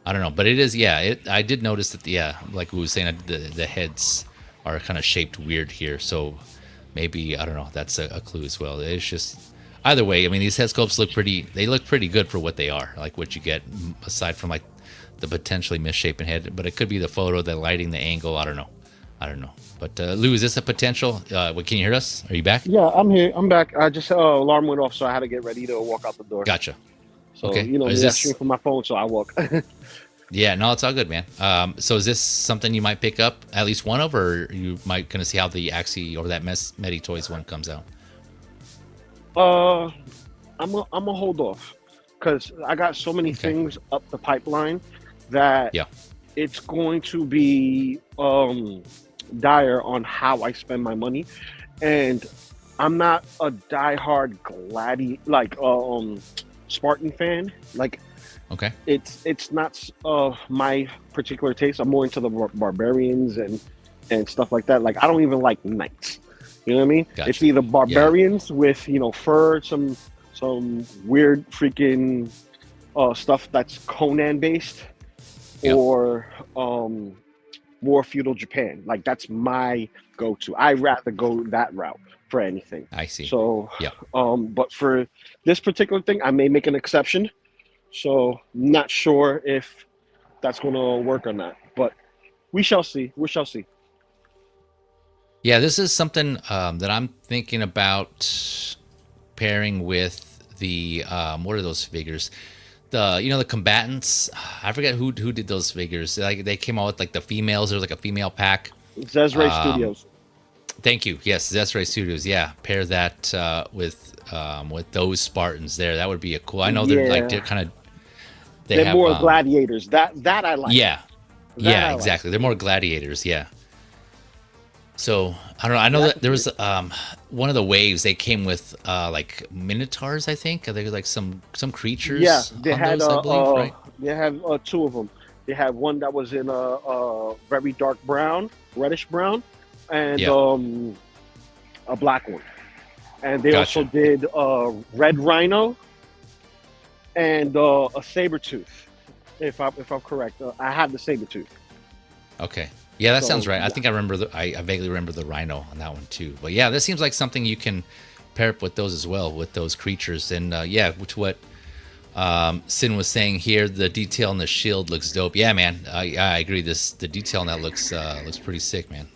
I don't know, but it is, yeah. I did notice that, like we were saying, the heads are kind of shaped weird here. So maybe, I don't know, that's a clue as well. It's just either way. I mean, these head sculpts look pretty good for what they are, like what you get aside from like the potentially misshapen head. But it could be the photo, the lighting, the angle. I don't know. But Lou, is this a potential? Can you hear us? Are you back? Yeah, I'm here. I'm back. I just alarm went off, so I had to get ready to walk out the door. Gotcha. So Okay. I stream from my phone, so I walk. Yeah, no, it's all good, man. So is this something you might pick up at least one of, or you might gonna see how the Axie or that THToys one comes out? I'm a hold off because I got so many things up the pipeline that it's going to be dire on how I spend my money, and I'm not a diehard Spartan fan. Like, it's not my particular taste. I'm more into the barbarians and stuff like that. Like, I don't even like knights. You know what I mean? Gotcha. It's either barbarians with fur, some weird freaking stuff that's Conan based, or more feudal Japan. Like, that's my go-to. I'd rather go that route for anything. I see. So, but for this particular thing, I may make an exception. So, not sure if that's going to work or not. But we shall see. We shall see. Yeah, this is something that I'm thinking about pairing with the what are those figures? The combatants. I forget who did those figures. Like, they came out with like the females. There's like a female pack. Zesray Studios. Thank you. Yes, Zesray Studios. Yeah, pair that with those Spartans there. That would be a cool. I know they're kind of. They're more gladiators. That I like. Yeah, exactly. They're more gladiators. Yeah. So I don't know. I know That that could there be was it. one of the waves. They came with like minotaurs. I think are they like some Yeah, creatures on those? I believe, right? they have two of them. They have one that was in a very dark brown, reddish brown, and Yeah, a black one. And they also gotcha. did red rhino and a saber tooth. If I'm correct, I have the saber tooth. Okay. Yeah, that sounds So right. I yeah, think I remember. I vaguely remember the rhino on that one too. But yeah, this seems like something you can pair up with those as well, with those creatures. And yeah, to what Sin was saying here, the detail in the shield looks dope. Yeah, man. I agree. The detail on that looks pretty sick, man.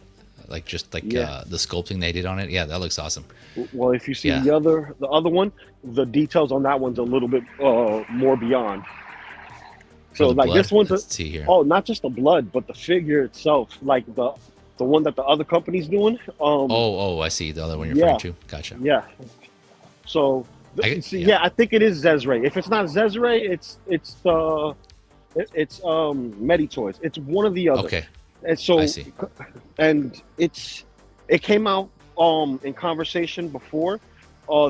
Like just like yeah. the sculpting they did on it. Yeah, that looks awesome. Well, if you see Yeah. the other one, the details on that one's a little bit more beyond. Or So the like blood. this one's Let's see here. oh, not just the blood, but the figure itself, like the one that the other company's doing. I see the other one you're referring Yeah, to. Gotcha. yeah. So see, Yeah. yeah, I think it is Zezre. If it's not Zezre, it's Meditoys. It's one or the other. Okay. And I so see. and it came out in conversation before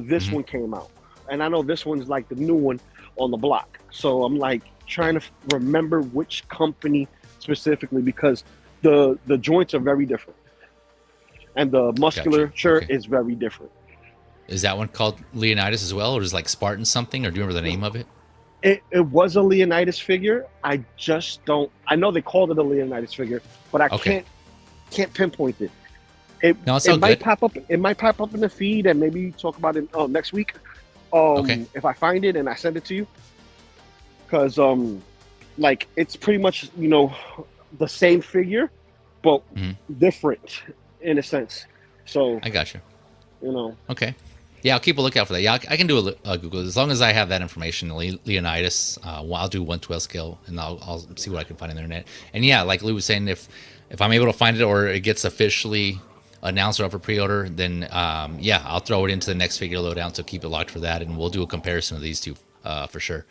this Hmm. one came out. And I know this one's like the new one on the block. So I'm like Yeah. trying to remember which company specifically because the joints are very different and the Gotcha. musculature Okay. is very different. Is that one called Leonidas as well, or is it like Spartan something, or do you remember the name of it? It was a Leonidas figure. I just don't. I know they called it a Leonidas figure, but I Okay. can't pinpoint it. It No, it's it all might good. pop up. It might pop up in the feed, and maybe talk about it next week. Okay. If I find it and I send it to you, because like it's pretty much the same figure, but Hmm. different in a sense. So I got you. you know, Okay. Yeah, I'll keep a lookout for that. Yeah, I can do a Google as long as I have that information. Leonidas, I'll do 1/12 scale, and I'll see what I can find on the internet. And yeah, like Lou was saying, if I'm able to find it or it gets officially announced or up for pre-order, then yeah, I'll throw it into the next figure lowdown. So keep it locked for that, and we'll do a comparison of these two for sure,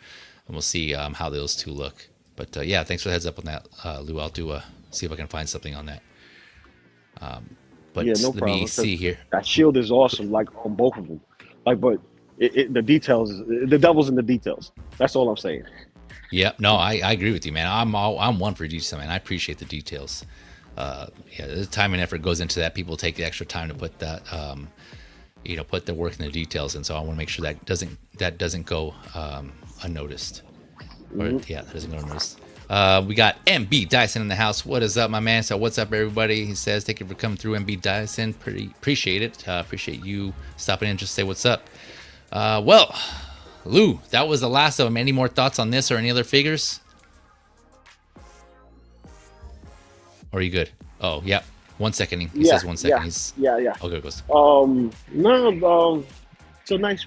and we'll see how those two look. But yeah, thanks for the heads up on that, Lou. I'll do see if I can find something on that. yeah, But no let me problem. Because see here. that shield is awesome, like on both of them. Like, but the details, the devil's in the details. That's all I'm saying. Yeah, no, I agree with you, man. I'm one for detail, man. I appreciate the details. Yeah, the time and effort goes into that. People take the extra time to put that, put their work in the details, and so I want to make sure that doesn't go unnoticed, or Hmm. yeah, that doesn't go unnoticed. We got MB Dyson in the house. What is up, my man? So what's up, everybody? He says, "Thank you for coming through, MB Dyson. Pretty appreciate it. Appreciate you stopping in. Just say what's up." Well, Lou, that was the last of them. Any more thoughts on this or any other figures? Or are you good? Oh, yeah. 1 second. He Yeah, says 1 second. yeah, He's yeah, yeah. okay. Goes. No, it's a nice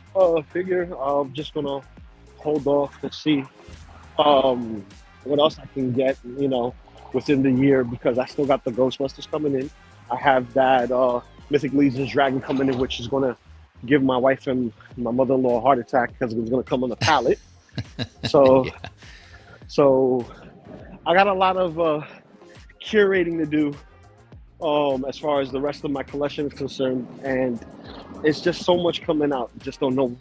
figure. I'm just gonna hold off to see um what else I can get, within the year because I still got the Ghostbusters coming in. I have that Mythic Legion's Dragon coming in, which is gonna give my wife and my mother-in-law a heart attack because it's gonna come on the pallet. So, Yeah. so I got a lot of curating to do as far as the rest of my collection is concerned, and it's just so much coming out. Just don't know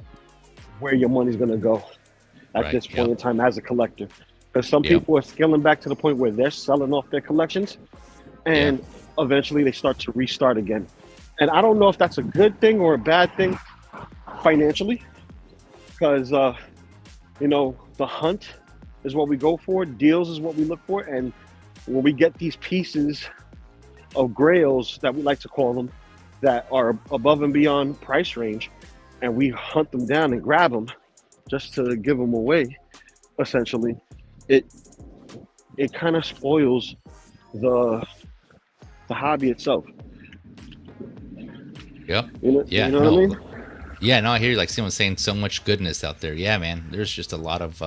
where your money's gonna go at Right. this point Yep. in time as a collector. Because some Yep. people are scaling back to the point where they're selling off their collections, Yeah. and eventually they start to restart again. And I don't know if that's a good thing or a bad thing financially, because the hunt is what we go for, deals is what we look for, and when we get these pieces of grails that we like to call them that are above and beyond price range, and we hunt them down and grab them just to give them away, essentially, it kind of spoils the hobby itself. Yep. You Yeah. know what I No. mean? Yeah. No. I hear like someone saying so much goodness out there. Yeah, man. There's just a lot of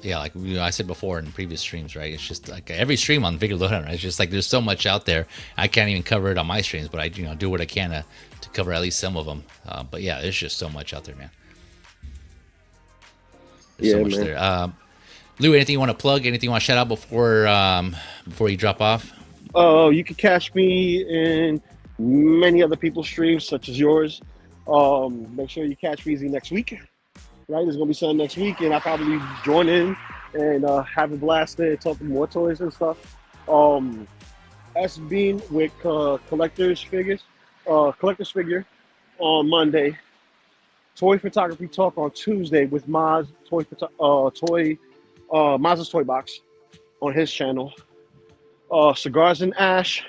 yeah, like I said before in previous streams, right? It's just like every stream on Figure Lowdown, right? It's just like there's so much out there. I can't even cover it on my streams, but I do what I can to cover at least some of them. But yeah, there's just so much out there, man. There's so Yeah, much man. there. Lou, anything you want to plug? Anything you want to shout out before you drop off? Oh, you can catch me in many other people's streams, such as yours. Make sure you catch Feezy next week. Right, there's gonna be something next week, and I'll probably join in and have a blast there, talking more toys and stuff. S Bean with collector's figure on Monday. Toy photography talk on Tuesday with Maz's Toy Box on his channel. Cigars and Ash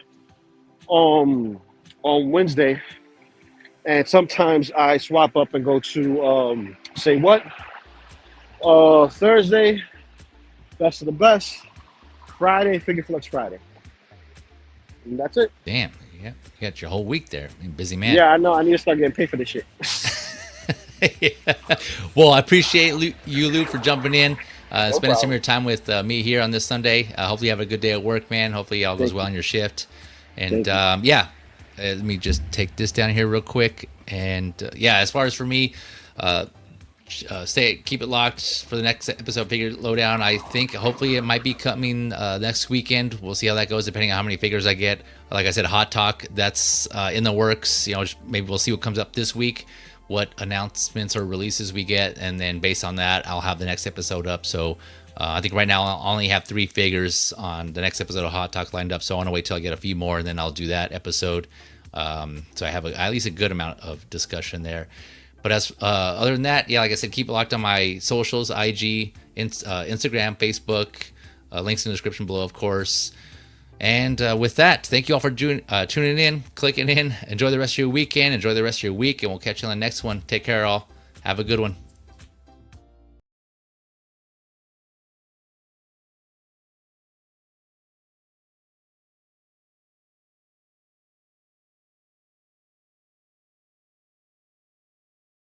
on Wednesday, and sometimes I swap up and go to Say What. Thursday, Best of the Best. Friday, Figure Flex Friday. And that's it. Damn, yeah, you got your whole week there. You're a busy man. Yeah, I know. I need to start getting paid for this shit. Yeah. Well, I appreciate you, Lou, for jumping in, spending some of your time with me here on this Sunday. Hopefully you have a good day at work, man. Hopefully all goes well on your shift. And yeah, let me just take this down here real quick. And yeah, as far as for me, keep it locked for the next episode of Figure Lowdown. I think hopefully it might be coming next weekend. We'll see how that goes depending on how many figures I get. Like I said, Hot Talk, that's in the works. You know, maybe we'll see what comes up this week, what announcements or releases we get, and then based on that, I'll have the next episode up. So I think right now I'll only have 3 figures on the next episode of Hot Talk lined up. So I want to wait till I get a few more, and then I'll do that episode. So I have at least a good amount of discussion there. But as other than that, yeah, like I said, keep it locked on my socials, IG, Instagram, Facebook, links in the description below, of course. And with that, thank you all for tuning in, clicking in. Enjoy the rest of your weekend. Enjoy the rest of your week, and we'll catch you on the next one. Take care, all. Have a good one.